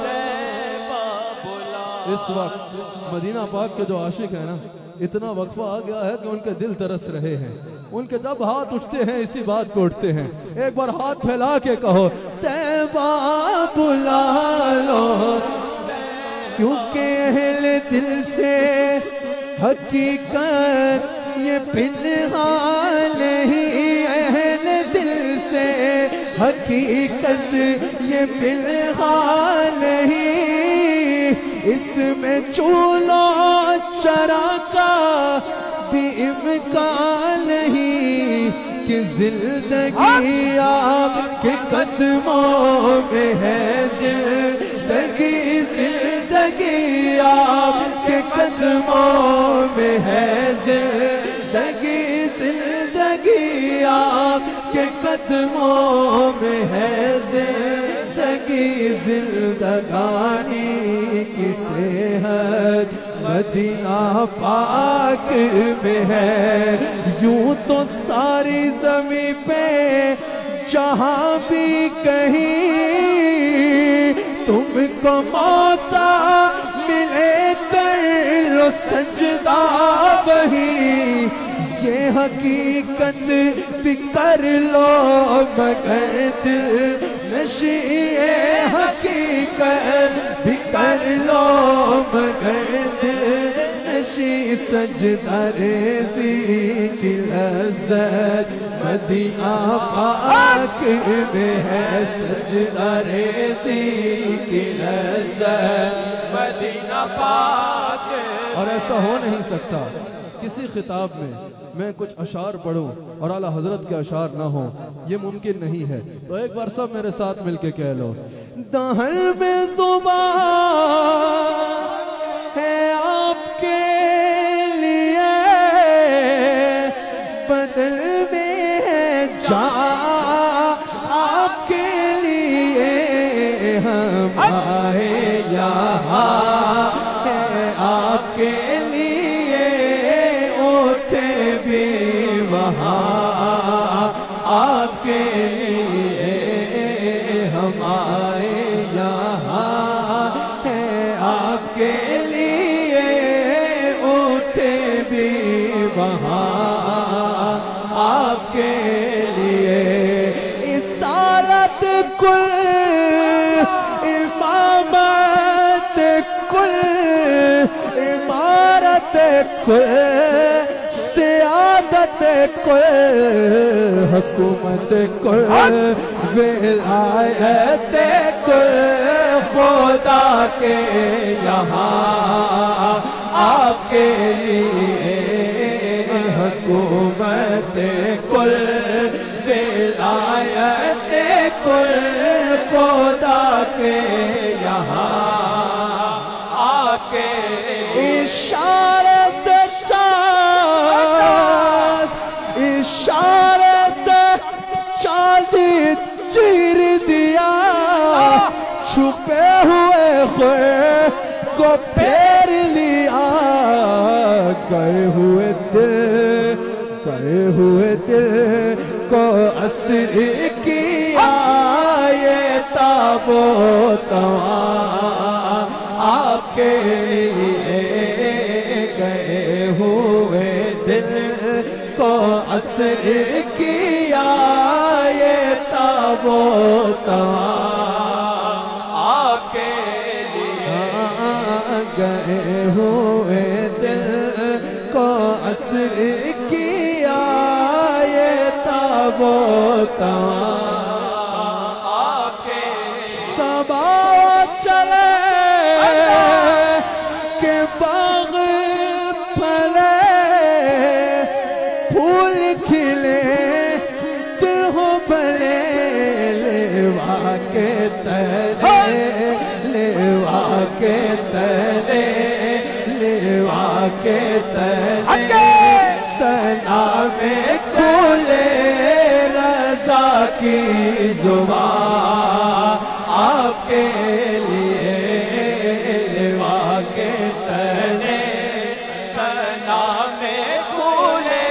طیبہ بلا لو۔ اس وقت مدینہ پاک کے جو عاشق ہیں نا، اتنا وقفہ آ گیا ہے کہ ان کے دل ترس رہے ہیں، ان کے جب ہاتھ اٹھتے ہیں اسی بات کو اٹھتے ہیں، ایک بار ہاتھ پھیلا کے کہو طیبہ بلا لو، کیونکہ اہل دل سے حقیقت یہ پنہان نہیں، اہل دل سے حقیقت یہ پنہان نہیں، اس میں چولو چرا کا بھی امکان نہیں، کہ زندگی آپ کے قدموں میں ہے، زندگی زندگی آپ کے قدموں میں ہے، زندگی زندگی آپ کے قدموں میں ہے، زندگی زندگانی کی صحت مدینہ پاک میں ہے، یوں تو ساری زمین پہ جہاں بھی کہیں تم کو موت ملے کر لو سجدہ وہی، یہ حقیقت بھی کر لو مگر دل نشیں حقیقت بھی کر لو مگر دل نشیں سجدہ ریزی کی لذت مدینہ پاک میں ہے، سجدہ ریزی کی لذت مدینہ پاک۔ اور ایسا ہو نہیں سکتا کسی خطاب میں کچھ اشعار پڑھوں اور اعلیٰ حضرت کے اشعار نہ ہوں، یہ ممکن نہیں ہے۔ تو ایک بار سب میرے ساتھ مل کے کہہ لو، دہن میں زبان ہے آپ کے لیے، بدل میں ہے جان آپ کے لیے، ہم آئے یہاں ہے آپ کے لیے، اٹھے بھی وہاں آپ کے لیے، ہم آئے یہاں ہے آپ کے لیے، اٹھے بھی وہاں آپ کے لیے، رسالت کل امامت کل عمارت کل سیادت کل حکومت کل ولایت کل خدا کے یہاں آپ کے لیے، حکومت کل ولایت کل خدا کے یہاں آپ کے اشارے سے اشارے سے چاندی چیر دیا، چھپے ہوئے خور کو پھیر لیا، گئے ہوئے دل کو اسر کیا، یہ تابوت آپ کے لیے، گئے ہوئے دل کو اسر کیا، یہ تابوت آپ کے لیے، گئے ہوئے دل کو اسر کیا، یہ تابوت آپ کے صبا چلے کہ باغ پھلے پھول کھلے دل ہو بھلے، لیوا کے تلے لیوا کے تلے لیوا کے تلے، سلام کھلے رضا کی زبان آپ کے لیے، لیوا کے تلے سلام کھلے۔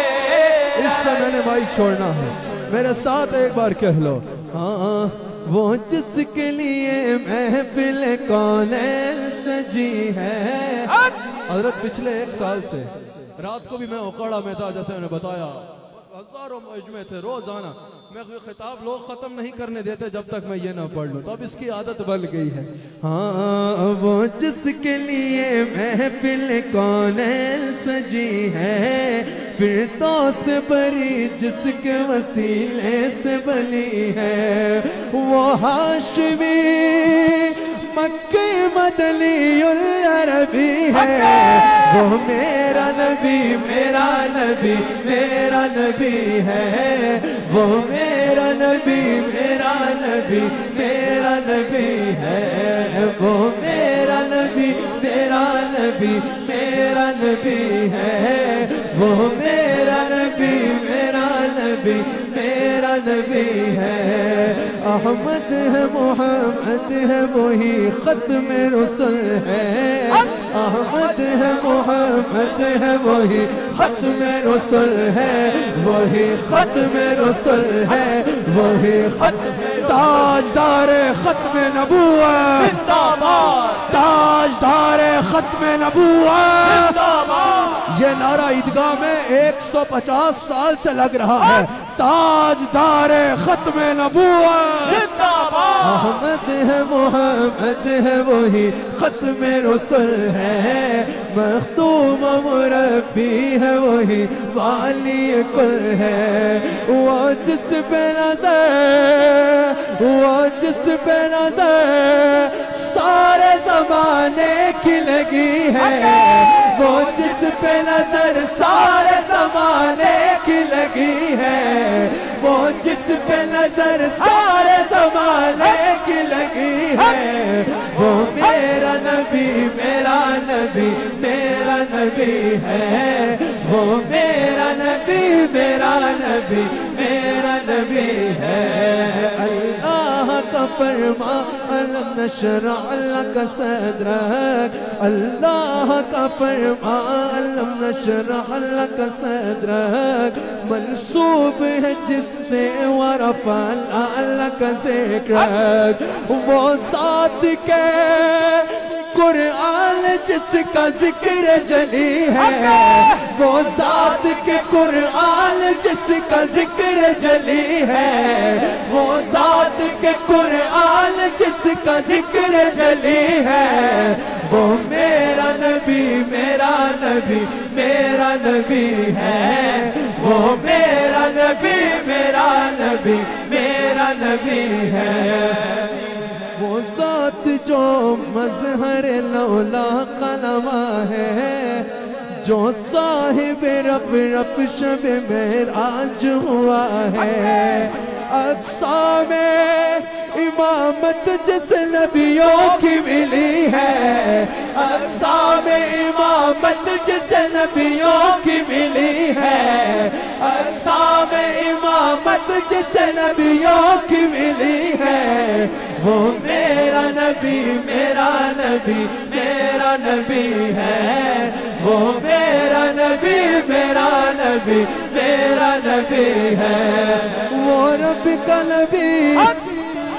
اس سے میں نے بھائی چھوڑنا ہے، میرے ساتھ ایک بار کہہ لو، ہاں وہ جس کے لیے محفل کونین سجی ہے۔ حضرت پچھلے 1 سال سے رات کو بھی میں اکھاڑا میں تھا، جیسے میں نے بتایا، ہزاروں مجمع تھے، روزانہ میں خطاب لوگ ختم نہیں کرنے دیتے جب تک میں یہ نہ پڑھ لوں، تو اب اس کی عادت بن گئی ہے۔ ہاں وہ جس کے لیے محفل کونین سجی ہے، فردوس بری جس کے وسیلے سے بلی ہے، وہ ہاشمی مکی مدنی العربی ہے، وہ میرا نبی میرا نبی میرا نبی ہے، وہ میرا نبی میرا نبی میرا نبی ہے، وہ میرا نبی میرا نبی میرا نبی ہے، وہ میرا نبی میرا نبی میرا نبی ہے، احمد ہے محمد ہے وہی ختم رسل ہے، احمد ہے محمد ہے وہی ختم رسل ہے، وہی ختم رسل ہے، وہی ختم تاجدار ختم نبوت زندہ باد، تاجدار ختم نبوت زندہ باد۔ یہ نعرہ عیدگاہ میں 150 سال سے لگ رہا ہے، تاجدار ختم نبوت زندہ باد احمد ہے محمد ہے وہی ختم رسل ہے مختوم مربی ہے وہی والی کل ہے وہ جس پہ نظر وہ جس پہ نظر سارے زمانے کی لگی ہے وہ جس پہ نظر سارے زمانے کی لگی ہے وہ جس پہ نظر سارے زمانے کی لگی ہے وہ میرا نبی میرا نبی میرا نبی ہے وہ میرا نبی میرا نبی میرا نبی ہے اللہ کا فرما علم نشرح لک صدرک اللہ کا فرما علم نشرح لک صدرک منصوب ہے جس سے ورفع لک ذکرک وہ ذات کے قرآن جس کا ذکر جلی ہے وہ ذات کے قرآن جس کا ذکر جلی ہے وہ ذات کے قرآن جس کا ذکر جلی ہے وہ میرا نبی میرا نبی میرا نبی ہے وہ میرا نبی میرا نبی میرا نبی ہے وہ ذات جو مظہر لولا قلمہ ہے جو صاحب رب رب شب معراج ہوا ہے اقصا میں امامت جس نبیوں کی ملی ہے اقصا میں امامت جس نبیوں کی ملی ہے اقصا میں امامت جس نبیوں کی ملی ہے وہ میرا نبی میرا نبی میرا نبی ہے وہ میرا نبی میرا نبی میرا نبی ہے وہ رب کا نبی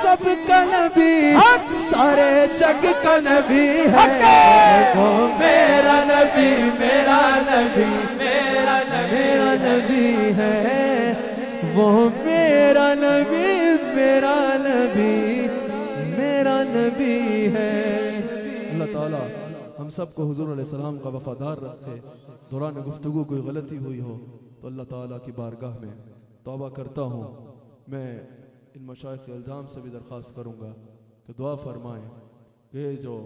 سب کا نبی سارے جگ کا نبی ہے وہ میرا نبی میرا نبی میرا نبی ہے وہ میرا نبی میرا نبی میرا نبی ہے اللہ تعالیٰ ہم سب کو حضور علیہ السلام کا وفادار رکھے دوران گفتگو کوئی غلطی ہوئی ہو تو اللہ تعالیٰ کی بارگاہ میں توبہ کرتا ہوں میں ان مشائخ الزام سے بھی درخواست کروں گا کہ دعا فرمائیں کہ جو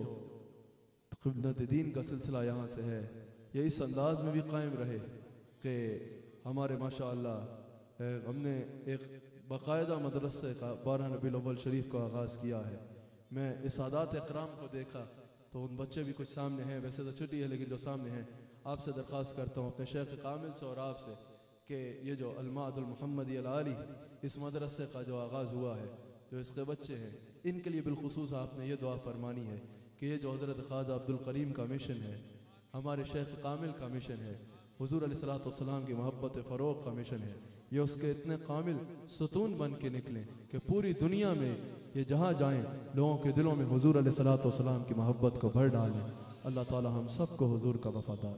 خدمت دین کا سلسلہ یہاں سے ہے یہ اس انداز میں بھی قائم رہے کہ ہمارے ماشاءاللہ ہم نے ایک باقاعدہ مدرسے کا 12 ربیع الاول شریف کا آغاز کیا ہے میں اس سادات اکرام کو دیکھا تو ان بچے بھی کچھ سامنے ہیں ویسے تو چھٹی ہے لیکن جو سامنے ہیں آپ سے درخواست کرتا ہوں اپنے شیخ کامل سے اور آپ سے کہ یہ جو المعہد المحمدی العالی اس مدرسے کا جو آغاز ہوا ہے جو اس کے بچے ہیں ان کے لیے بالخصوص آپ نے یہ دعا فرمانی ہے کہ یہ جو حضرت خواجہ عبدالکریم کا مشن ہے ہمارے شیخ کامل کا مشن ہے حضور علیہ السلام کی محبت فروغ کا مشن ہے یہ اس کے اتنے کامل ستون بن کے نکلیں کہ پوری دنیا میں یہ جہاں جائیں لوگوں کے دلوں میں حضور علیہ السلام کی محبت کو بھر ڈالیں اللہ تعالی ہم سب کو حضور کا وفادار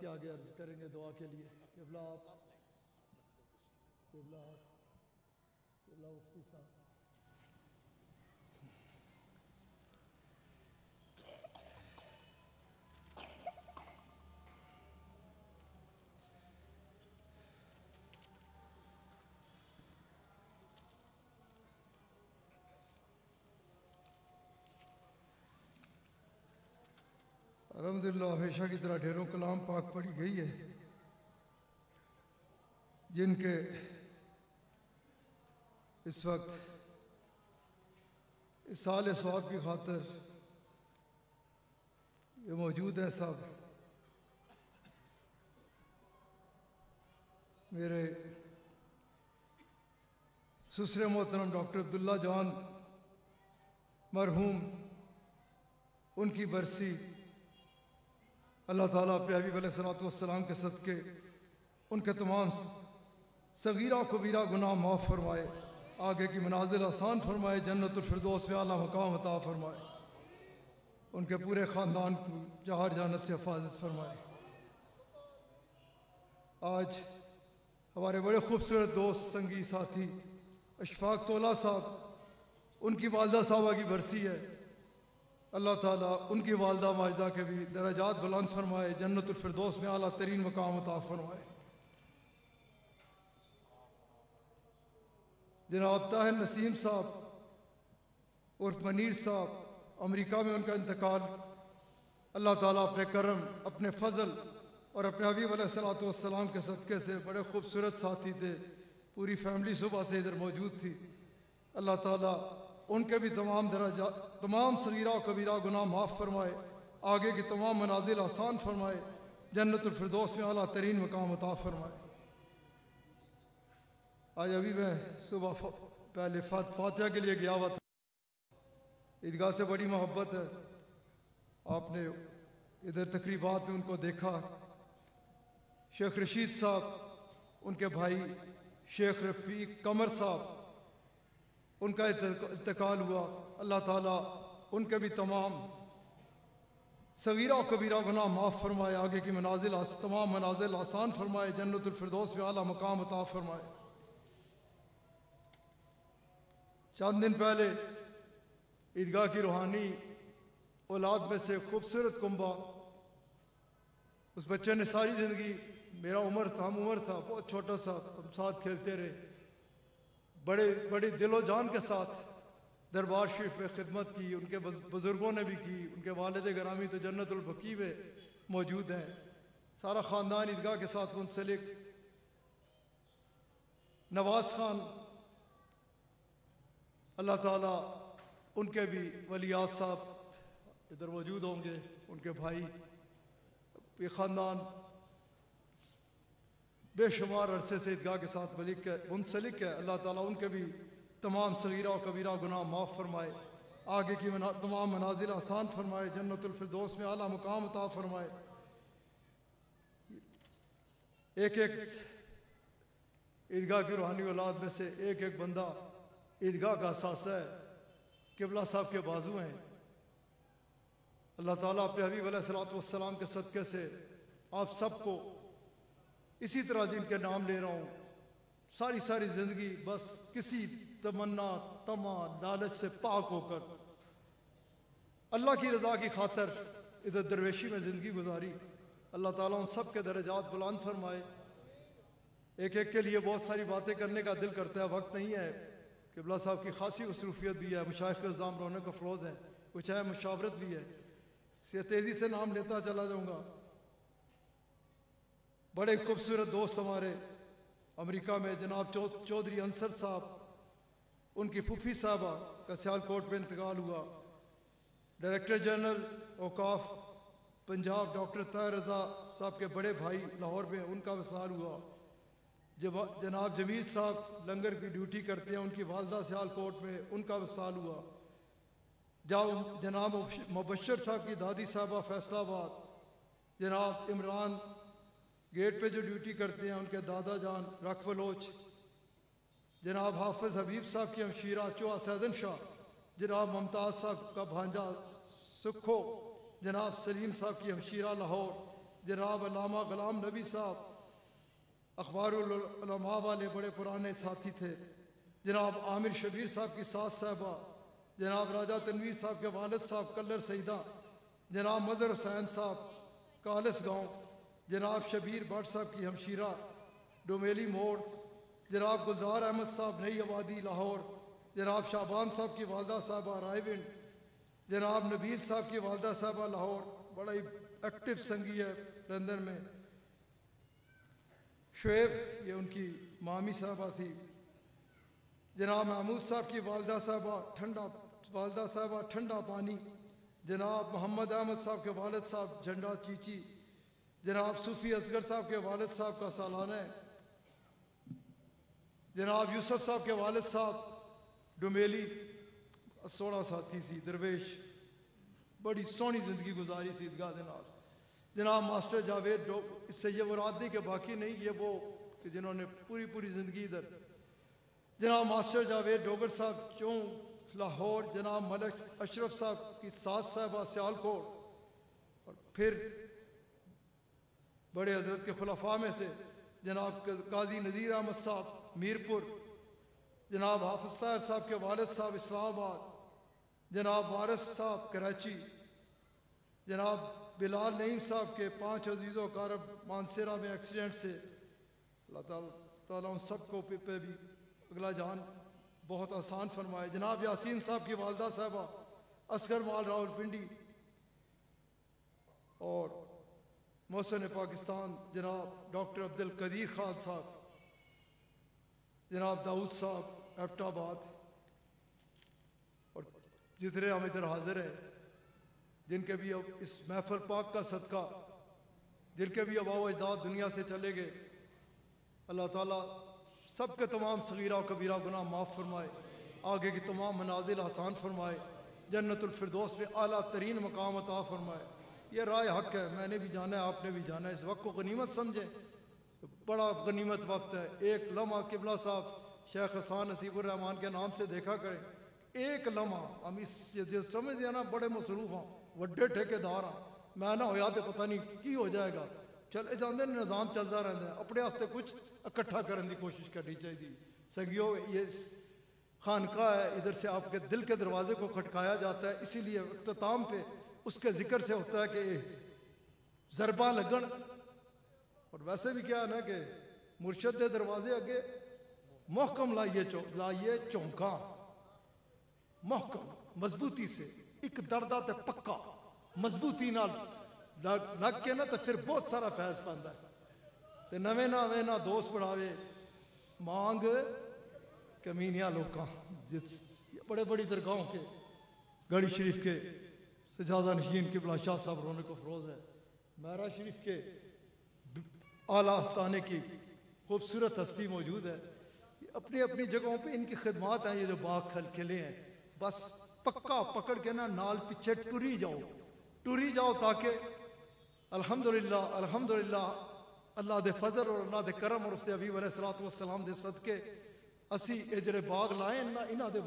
کے آگے عرض کریں گے دعا کے لیے. قبلہ مفتی صاحب. الحمدللہ ہمیشہ کی طرح ڈھیروں کلام پاک پڑھی گئی ہے جن کے اس وقت اصال ثواب کی خاطر یہ موجود ہیں. سب میرے سسر محترم ڈاکٹر عبداللہ جان مرحوم، ان کی برسی اللہ تعالیٰ اپنے حبیب علیہ الصلوۃ والسلام کے صدقے ان کے تمام صغیرہ و کبیرہ گناہ معاف فرمائے، آگے کی منازل آسان فرمائے، جنت الفردوس میں اعلیٰ مقام عطا فرمائے، ان کے پورے خاندان کی چہار جانب سے حفاظت فرمائے. آج ہمارے بڑے خوبصورت دوست، سنگی، ساتھی اشفاق تولا صاحب، ان کی والدہ صاحبہ کی برسی ہے. اللہ تعالیٰ ان کی والدہ ماجدہ کے بھی درجات بلند فرمائے، جنت الفردوس میں اعلیٰ ترین مقام عطا فرمائے. جناب طاہر نسیم صاحب عرف منیر صاحب، امریکہ میں ان کا انتقال. اللہ تعالیٰ اپنے کرم، اپنے فضل اور اپنے حبیب علیہ الصلوۃ والسلام کے صدقے سے بڑے خوبصورت ساتھی تھے، پوری فیملی صبح سے ادھر موجود تھی. اللہ تعالیٰ ان کے بھی تمام صغیرہ و کبیرہ گناہ معاف فرمائے، آگے کی تمام منازل آسان فرمائے، جنت الفردوس میں اعلیٰ ترین مقام عطا فرمائے. آج ابھی میں صبح پہلے فاتحہ کے لیے گیا ہوا تھا. عیدگاہ سے بڑی محبت ہے. آپ نے ادھر تقریبات میں ان کو دیکھا. شیخ رشید صاحب، ان کے بھائی شیخ رفیق قمر صاحب، ان کا انتقال ہوا. اللہ تعالیٰ ان کے بھی تمام صغیرہ و کبیرہ گناہ معاف فرمائے، آگے کی تمام منازل آسان فرمائے، جنت الفردوس میں اعلیٰ مقام عطا فرمائے۔ چند دن پہلے عیدگاہ کی روحانی اولاد میں سے خوبصورت کنبہ، اس بچے نے ساری زندگی، میرا عمر تھا بہت چھوٹا سا، ہم ساتھ کھیلتے رہے، بڑے دل و جان کے ساتھ دربار شریف میں خدمت کی، ان کے بزرگوں نے بھی کی، ان کے والد گرامی تو جنت البقیع میں موجود ہیں، سارا خاندان عیدگاہ کے ساتھ منسلک۔ نواز خان، اللہ تعالیٰ ان کے بھی ولیات صاحب ادھر موجود ہوں گے، ان کے بھائی، یہ خاندان بے شمار عرصے سے عیدگاہ کے ساتھ منسلک ہے، اللہ تعالیٰ ان کے بھی تمام صغیرہ و کبیرہ گناہ معاف فرمائے، آگے کی تمام منازل آسان فرمائے، جنت الفردوس میں اعلیٰ مقام عطا فرمائے۔ ایک عیدگاہ کی روحانی اولاد میں سے ایک بندہ عیدگاہ کا اثاثہ ہے، قبلہ صاحب کے بازو ہیں، اللہ تعالیٰ اپنے حبیب علیہ الصلوۃ والسلام کے صدقے سے آپ سب کو اسی طرح جن کے نام لے رہا ہوں، ساری زندگی بس کسی تمنا طمع لالچ سے پاک ہو کر اللہ کی رضا کی خاطر ادھر درویشی میں زندگی گزاری، اللہ تعالیٰ ان سب کے درجات بلند فرمائے۔ ایک کے لیے بہت ساری باتیں کرنے کا دل کرتا ہے، وقت نہیں ہے، قبلہ صاحب کی خاصی مصروفیت بھی ہے، مشائخ نظام رونق افروز ہیں، کچھ ہے مشاورت بھی ہے، اس تیزی سے نام لیتا چلا جاؤں گا۔ بڑے خوبصورت دوست ہمارے امریکہ میں جناب چودھری انصر صاحب، ان کی پھوپھی صاحبہ کا سیالکوٹ میں انتقال ہوا، ڈائریکٹر جنرل اوقاف پنجاب ڈاکٹر طاہر رضا صاحب کے بڑے بھائی لاہور میں، ان کا وصال ہوا، جناب جمیل صاحب لنگر کی ڈیوٹی کرتے ہیں، ان کی والدہ سیالکوٹ میں، ان کا وصال ہوا، جناب مبشر صاحب کی دادی صاحبہ فیصلہ آباد، جناب عمران گیٹ پہ جو ڈیوٹی کرتے ہیں ان کے دادا جان رکھ بلوچ، جناب حافظ حبیب صاحب کی ہمشیرہ چوہا سیدن شاہ، جناب ممتاز صاحب کا بھانجا سکھو، جناب سلیم صاحب کی ہمشیرہ لاہور، جناب علامہ غلام نبی صاحب اخبار العلماء والے بڑے پرانے ساتھی تھے، جناب عامر شبیر صاحب کی ساس صاحبہ، جناب راجہ تنویر صاحب کے والد صاحب کلر سیدہ، جناب مظہر حسین صاحب کالس گاؤں، جناب شبیر بٹ صاحب کی ہمشیرہ ڈومیلی موڑ، جناب گلزار احمد صاحب نئی آبادی لاہور، جناب شعبان صاحب کی والدہ صاحبہ رائے ونڈ، جناب نبیل صاحب کی والدہ صاحبہ لاہور، بڑا ہی ایکٹیو سنگی ہے لندن میں، شعیب یہ ان کی مامی صاحبہ تھی، جناب محمود صاحب کی والدہ صاحبہ ٹھنڈا پانی، جناب محمد احمد صاحب کے والد صاحب جھنڈا چیچی، جناب صوفی اصغر صاحب کے والد صاحب کا سالانہ ہے، جناب یوسف صاحب کے والد صاحب ڈومیلی، سونا ساتھی سی درویش، بڑی سونی زندگی گزاری سی عیدگاہ دے نال، جناب ماسٹر جاوید اس سے یہ مراد نہیں کہ باقی نہیں، یہ وہ کہ جنہوں نے پوری زندگی ادھر، جناب ماسٹر جاوید ڈوگر صاحب چوں لاہور، جناب ملک اشرف صاحب کی ساس صاحبہ سیالکوٹ، اور پھر بڑے حضرت کے خلفاء میں سے جناب قاضی نذیر احمد صاحب میرپور، جناب حافظ طاہر صاحب کے والد صاحب اسلام آباد، جناب وارث صاحب کراچی، جناب بلال نعیم صاحب کے 5 عزیز و اقارب مانسیرہ میں ایکسیڈنٹ سے، اللہ تعالیٰ ان سب کو پہ بھی اگلا جان بہت آسان فرمائے، جناب یاسین صاحب کی والدہ صاحبہ اصغر مال راول پنڈی، اور محسن پاکستان جناب ڈاکٹر عبد القدیر خان صاحب، جناب داؤد صاحب ایبٹ آباد، اور جتنے ہم ادھر حاضر ہیں جن کے بھی اب اس محفل پاک کا صدقہ، جن کے بھی آباء و اجداد دنیا سے چلے گئے، اللہ تعالیٰ سب کے تمام صغیرہ و کبیرہ گناہ معاف فرمائے، آگے کی تمام منازل آسان فرمائے، جنت الفردوس میں اعلیٰ ترین مقام عطا فرمائے۔ یہ رائے حق ہے، میں نے بھی جانا ہے، آپ نے بھی جانا ہے، اس وقت کو غنیمت سمجھیں، بڑا غنیمت وقت ہے، ایک لمحہ قبلہ صاحب شیخ حسان نصیب الرحمان کے نام سے دیکھا کریں، ایک لمحہ ہم اس سمجھتے ہیں نا بڑے مصروف ہوں وڈے ٹھیکیدار ہاں میں نہ ہویا تو پتہ نہیں کی ہو جائے گا چلے جاندے نظام چلتا رہتا ہے اپنے واسطے کچھ اکٹھا کرنے کی کوشش کرنی چاہیے سنگیو یہ خانقاہ ہے ادھر سے آپ کے دل کے دروازے کو کھٹکایا جاتا ہے اسی لیے اختتام پہ اس کے ذکر سے ہوتا ہے کہ ضرباں لگن اور ویسے بھی کیا ہے نا کہ مرشد کے دروازے اگے محکم لائیے چونکا محکم مضبوطی سے ایک دردہ تے پکا مضبوطی نال لگ کے نا تو پھر بہت سارا فیض پاندا ہے تے نویں نہ دوست بڑھاوے مانگ کمینیاں لوکاں جس بڑے بڑی درگاہوں کے گڑی شریف کے سجادہ نشین قبلہ شاہ صاحب رونق افروز ہے مہرا شریف کے اعلیٰ آستانے کی خوبصورت ہستی موجود ہے اپنی اپنی جگہوں پہ ان کی خدمات ہیں یہ جو باغ کھلے ہیں بس پکا پکڑ کے نا نال پیچھے ٹری جاؤ تاکہ الحمدللہ اللہ دے فضل اور اللہ دے کرم اور اس دے حبیب علیہ الصلوۃ والسلام دے صدقے اسی اے جڑے باغ لائے نا انہاں دے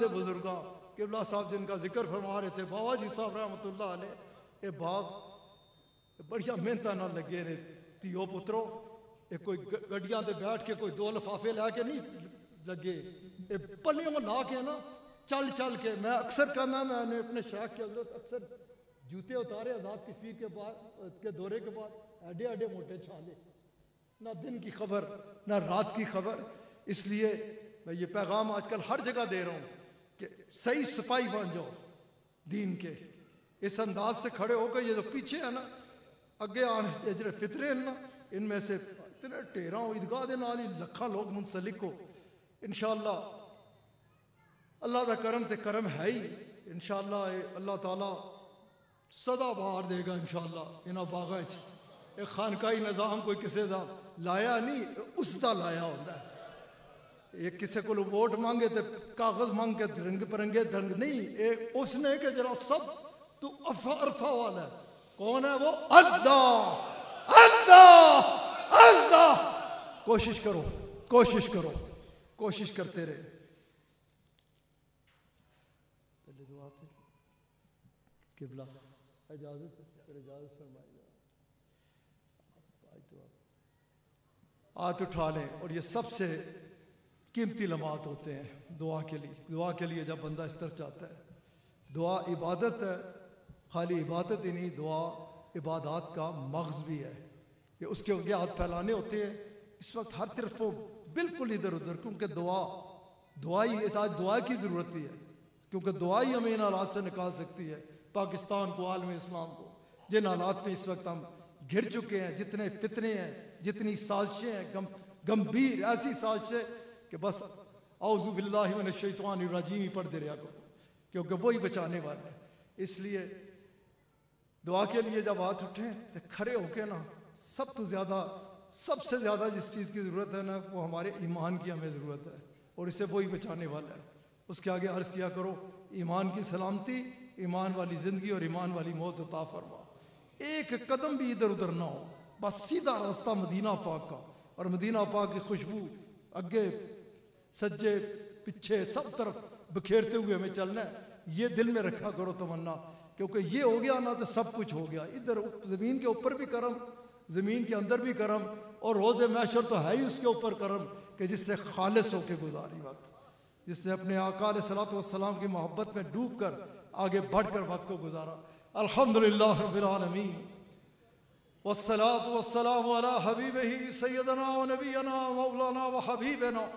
بزرگاں قبلہ صاحب جن کا ذکر فرما رہے تھے بابا جی صاحب رحمۃ اللہ علیہ اے باغ بڑیا محنتاں نال لگے نے تیو پترو اے کوئی گڈیاں دے بیٹھ کے کوئی 2 لفافے لے کے نہیں لگے اے پلیوں لا کے نا چل کے میں اکثر کہنا میں نے اپنے شیخ کی حضرت اکثر جوتے اتارے آزاد کشمیر کے بعد کے دورے کے بعد ایڈے موٹے چھالے نہ دن کی خبر نہ رات کی خبر اس لیے میں یہ پیغام آج کل ہر جگہ دے رہا ہوں کہ صحیح سپاہی بن جاؤ دین کے اس انداز سے کھڑے ہو کے یہ جو پیچھے ہے نا اگے آنے جڑے فطرے ہیں نا ان میں سے اتنے ٹیرا ہو عیدگاہ دے نال ہی لکھاں لوگ منسلک ہو انشاءاللہ اللہ دا کرم تے کرم ہے ہی انشاءاللہ اللہ تعالی صدا بہار دے گا انشاءاللہ انہاں باغاں وچ ایک خانقاہی نظام کوئی کسے دا لایا نہیں اس دا لایا ہوندا ہے ایک کسے کو ووٹ مانگے تے کاغذ مانگ کے رنگ پرنگے ڈھنگ نہیں ایک اس نے کہ جرا سب تو عرفہ والا ہے کون ہے وہ اللہ کوشش کرتے رہے پہلے دعا پھر قبلہ اجازت فرمائے ہاتھ اٹھا لیں اور یہ سب سے قیمتی لمحات ہوتے ہیں دعا کے لیے جب بندہ اس طرح چاہتا ہے دعا عبادت ہے خالی عبادت ہی نہیں دعا عبادات کا مغز بھی ہے کہ اس کے آگے ہاتھ پھیلانے ہوتے ہیں اس وقت ہر طرف وہ بالکل ادھر ادھر کیونکہ دعا کی ضرورت ہی ہے کیونکہ دعا ہی ہمیں ان حالات سے نکال سکتی ہے پاکستان کو عالم اسلام کو جن حالات میں اس وقت ہم گھر چکے ہیں جتنے فتنے ہیں جتنی سازشیں ہیں گمبھیر ایسی سازشیں کہ بس اعوذ باللہ من الشیطان الرجیم ہی پڑھ دے رہا کرو کیونکہ وہی بچانے والا ہے اس لیے دعا کے لیے جب ہاتھ اٹھیں تو کھڑے ہو کے نا سب سے زیادہ جس چیز کی ضرورت ہے نا وہ ہمارے ایمان کی ہمیں ضرورت ہے اور اسے وہی بچانے والا ہے اس کے آگے عرض کیا کرو ایمان کی سلامتی ایمان والی زندگی اور ایمان والی موت عطا فرما ایک قدم بھی ادھر ادھر نہ ہو بس سیدھا راستہ مدینہ پاک کا اور مدینہ پاک کی خوشبو اگے سجے پیچھے سب طرف بکھیرتے ہوئے ہمیں چلنا ہے یہ دل میں رکھا کرو تمنا کیونکہ یہ ہو گیا نا تو سب کچھ ہو گیا ادھر زمین کے اوپر بھی کرم زمین کے اندر بھی کرم اور روز محشر تو ہے ہی اس کے اوپر کرم کہ جس نے خالص ہو کے گزاری وقت جس نے اپنے آقا علیہ الصلوۃ والسلام کی محبت میں ڈوب کر آگے بڑھ کر وقت کو گزارا الحمدللہ رب العالمین والصلاة والسلام على حبیبہ سیدنا و نبینا و مولانا و حبیبنا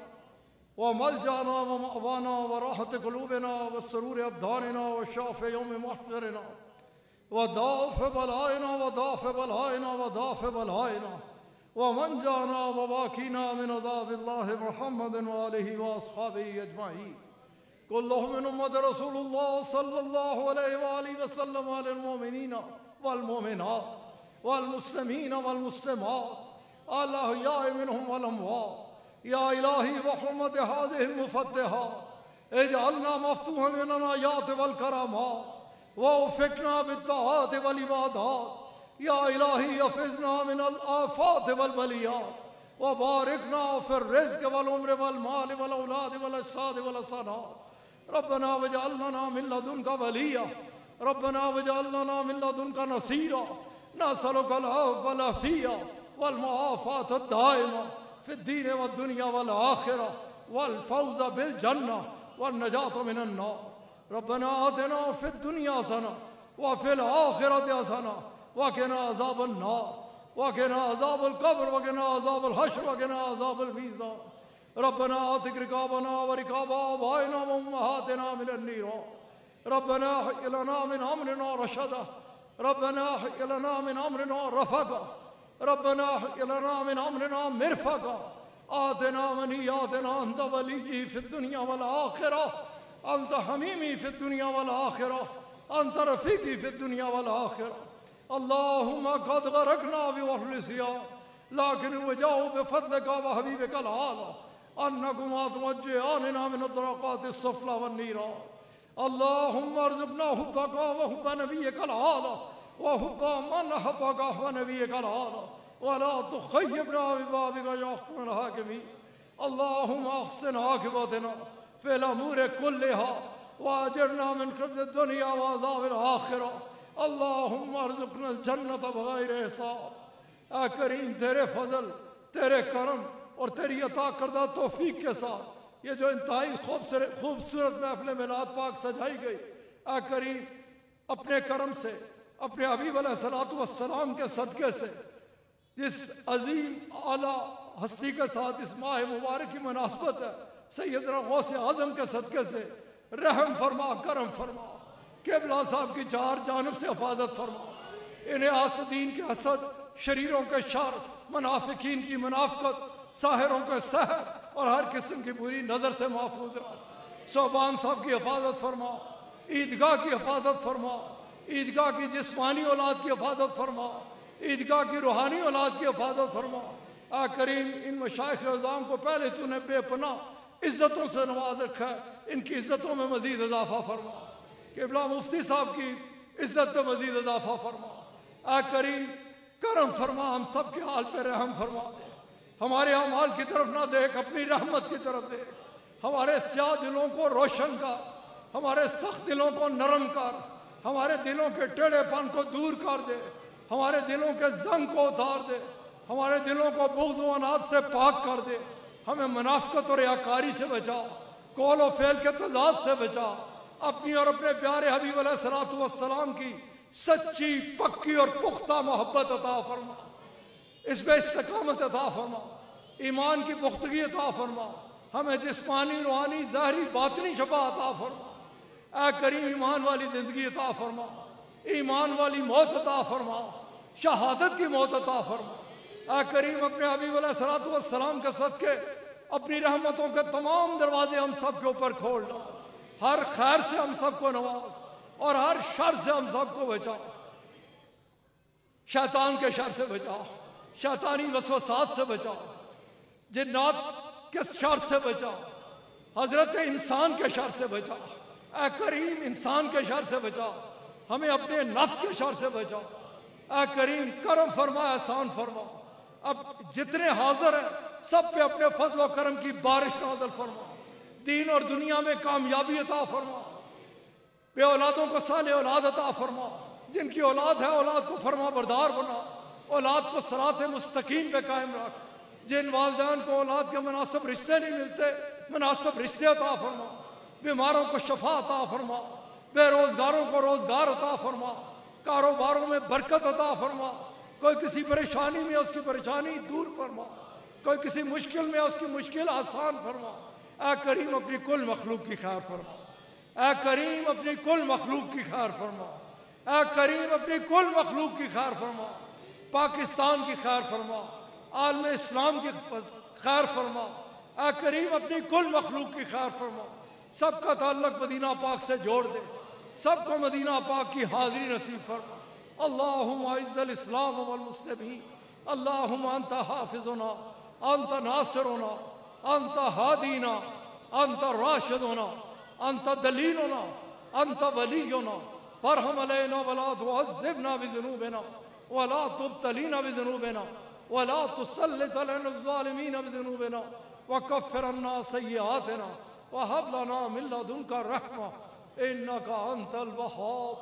وملجانا ومأوانا وراحة قلوبنا وسرور أبداننا وشافع يوم محشرنا ودافع بلائنا ومن جانا وباكينا من عذاب الله محمد وآله وأصحابه أجمعين كلهم من أمة رسول الله صلى الله عليه وآله وسلم على المؤمنين والمؤمنات والمسلمين والمسلمات الأحياء منهم والأموات يا إلهي وحرمة هذه المفتحات اجعلنا مفتوحا من الآيات والكرامات ووفقنا بالطاعات والعبادات يا إلهي احفظنا من الآفات والبليات وباركنا في الرزق والعمر والمال والأولاد والأجساد والحسنات ربنا واجعل لنا من لدنك وليا ربنا واجعل لنا من لدنك نصيرا نسألك العفو والعافية والمعافاة الدائمة في الدين والدنيا والآخرة والفوز بالجنة والنجاة من النار ربنا آتنا في الدنيا حسنة وفي الآخرة حسنة وقنا عذاب النار وقنا عذاب القبر وقنا عذاب الحشر وقنا عذاب الميزان ربنا آتك رقابنا ورقاب آبائنا وأمهاتنا من النيران ربنا هيئ لنا من أمرنا رشدا ربنا هيئ لنا من أمرنا رفقا ربنا هيئ لنا من أمرنا مرفقا آتنا منياتنا أنت وليي في الدنيا والآخرة أنت حميمي في الدنيا والآخرة أنت رفيقي في الدنيا والآخرة اللهم قد غرقنا بوحل الصيام لكن وجاءوا بفضلك وحبيبك العالى أنكما توجهاننا من الطرقات السفلى والنيران اللهم ارزقنا حبك وحب نبيك العالى وحب من حبك ونبيك العالى ولا تخيبنا ببابك يا أحكم الحاكمين اللهم أحسن عاقبتنا في الأمور كلها وأجرنا من خزي الدنيا وعذاب الآخرة اللهم ارزقنا الجنة بغیر حساب اے کریم تیرے فضل تیرے کرم اور تیری عطا کردہ توفیق کے ساتھ یہ جو انتہائی خوبصورت محفل میلاد پاک سجائی گئی اے کریم اپنے کرم سے اپنے حبیب علیہ السلام کے صدقے سے جس عظیم اعلیٰ ہستی کے ساتھ اس ماہ مبارک کی مناسبت ہے سیدنا غوث اعظم کے صدقے سے رحم فرما کرم فرما قبلہ صاحب کی چار جانب سے حفاظت فرما انہیں حاسدین کے حسد شریروں کے شر منافقین کی منافقت ساحروں کے سحر اور ہر قسم کی بری نظر سے محفوظ رکھ صوبان صاحب کی حفاظت فرما عیدگاہ کی حفاظت فرما عیدگاہ کی جسمانی اولاد کی حفاظت فرما عیدگاہ کی روحانی اولاد کی حفاظت فرما اے کریم ان مشائخ اعظام کو پہلے تو نے بے پناہ عزتوں سے نواز رکھا ہے ان کی عزتوں میں مزید اضافہ فرما قبلہ مفتی صاحب کی عزت میں مزید اضافہ فرما اے کریم کرم فرما ہم سب کے حال پہ رحم فرما دے ہمارے اعمال کی طرف نہ دیکھ اپنی رحمت کی طرف دیکھ ہمارے سیاہ دلوں کو روشن کر ہمارے سخت دلوں کو نرم کر ہمارے دلوں کے ٹیڑھے پن کو دور کر دے ہمارے دلوں کے زنگ کو اتار دے ہمارے دلوں کو بغض و عناد سے پاک کر دے ہمیں منافقت اور ریاکاری سے بچا قول و فعل کے تضاد سے بچا اپنی اور اپنے پیارے حبیب علیہ السلام کی سچی پکی اور پختہ محبت عطا فرما اس میں استقامت عطا فرما ایمان کی پختگی عطا فرما ہمیں جسمانی روحانی ظاہری باطنی شفا عطا فرما اے کریم ایمان والی زندگی عطا فرما ایمان والی موت عطا فرما شہادت کی موت عطا فرما اے کریم اپنے حبیب علیہ السلام کے صدقے اپنی رحمتوں کے تمام دروازے ہم سب کے اوپر کھول ڈال ہر خیر سے ہم سب کو نواز اور ہر شر سے ہم سب کو بچا شیطان کے شر سے بچا شیطانی وسوسات سے بچا جنات کے شر سے بچا حضرت انسان کے شر سے بچا اے کریم انسان کے شر سے بچا ہمیں اپنے نفس کے شر سے بچا اے کریم کرم فرما احسان فرما اب جتنے حاضر ہیں سب پہ اپنے فضل و کرم کی بارش نازل فرما دین اور دنیا میں کامیابی عطا فرما بے اولادوں کو صالح اولاد عطا فرما جن کی اولاد ہے اولاد کو فرما بردار بنا اولاد کو صراط مستقیم پہ قائم رکھ جن والدین کو اولاد کے مناسب رشتے نہیں ملتے مناسب رشتے عطا فرما بیماروں کو شفا عطا فرما بے روزگاروں کو روزگار عطا فرما کاروباروں میں برکت عطا فرما کوئی کسی پریشانی میں اس کی پریشانی دور فرما کوئی کسی مشکل میں اس کی مشکل آسان فرما اے کریم اپنی کل مخلوق کی خیر فرما اے کریم اپنی کل مخلوق کی خیر فرما اے کریم اپنی کل مخلوق کی خیر فرما پاکستان کی خیر فرما عالم اسلام کی خیر فرما اے کریم اپنی کل مخلوق کی خیر فرما سب کا تعلق مدینہ پاک سے جوڑ دے سب کو مدینہ پاک کی حاضری نصیب فرما اللہم اعز الاسلام والمسلمین اللہم انت حافظنا انت ناصرنا انت ہادینا انت راشدنا انت دلیلنا انت ولینا فرحم علینا ولا تعذبنا بذنوبنا ولا تبتلینا بذنوبنا ولا تسلط علینا الظالمین بذنوبنا وکفر عنا سیئاتنا وهب لنا من لدنك رحمة إنك أنت الوهاب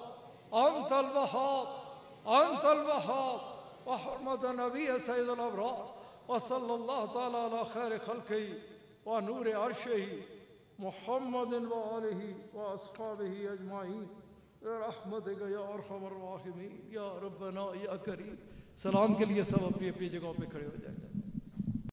أنت الوهاب أنت الوهاب وحرمة النبي سيد الأبرار وصلى الله تعالى على خير خلقه ونور عرشه محمد وآله وأصحابه أجمعين برحمتك يا أرحم الراحمين يا ربنا يا كريم. سلام کے لیے سب اپنی اپنی جگہوں پہ کھڑے ہو جائیں.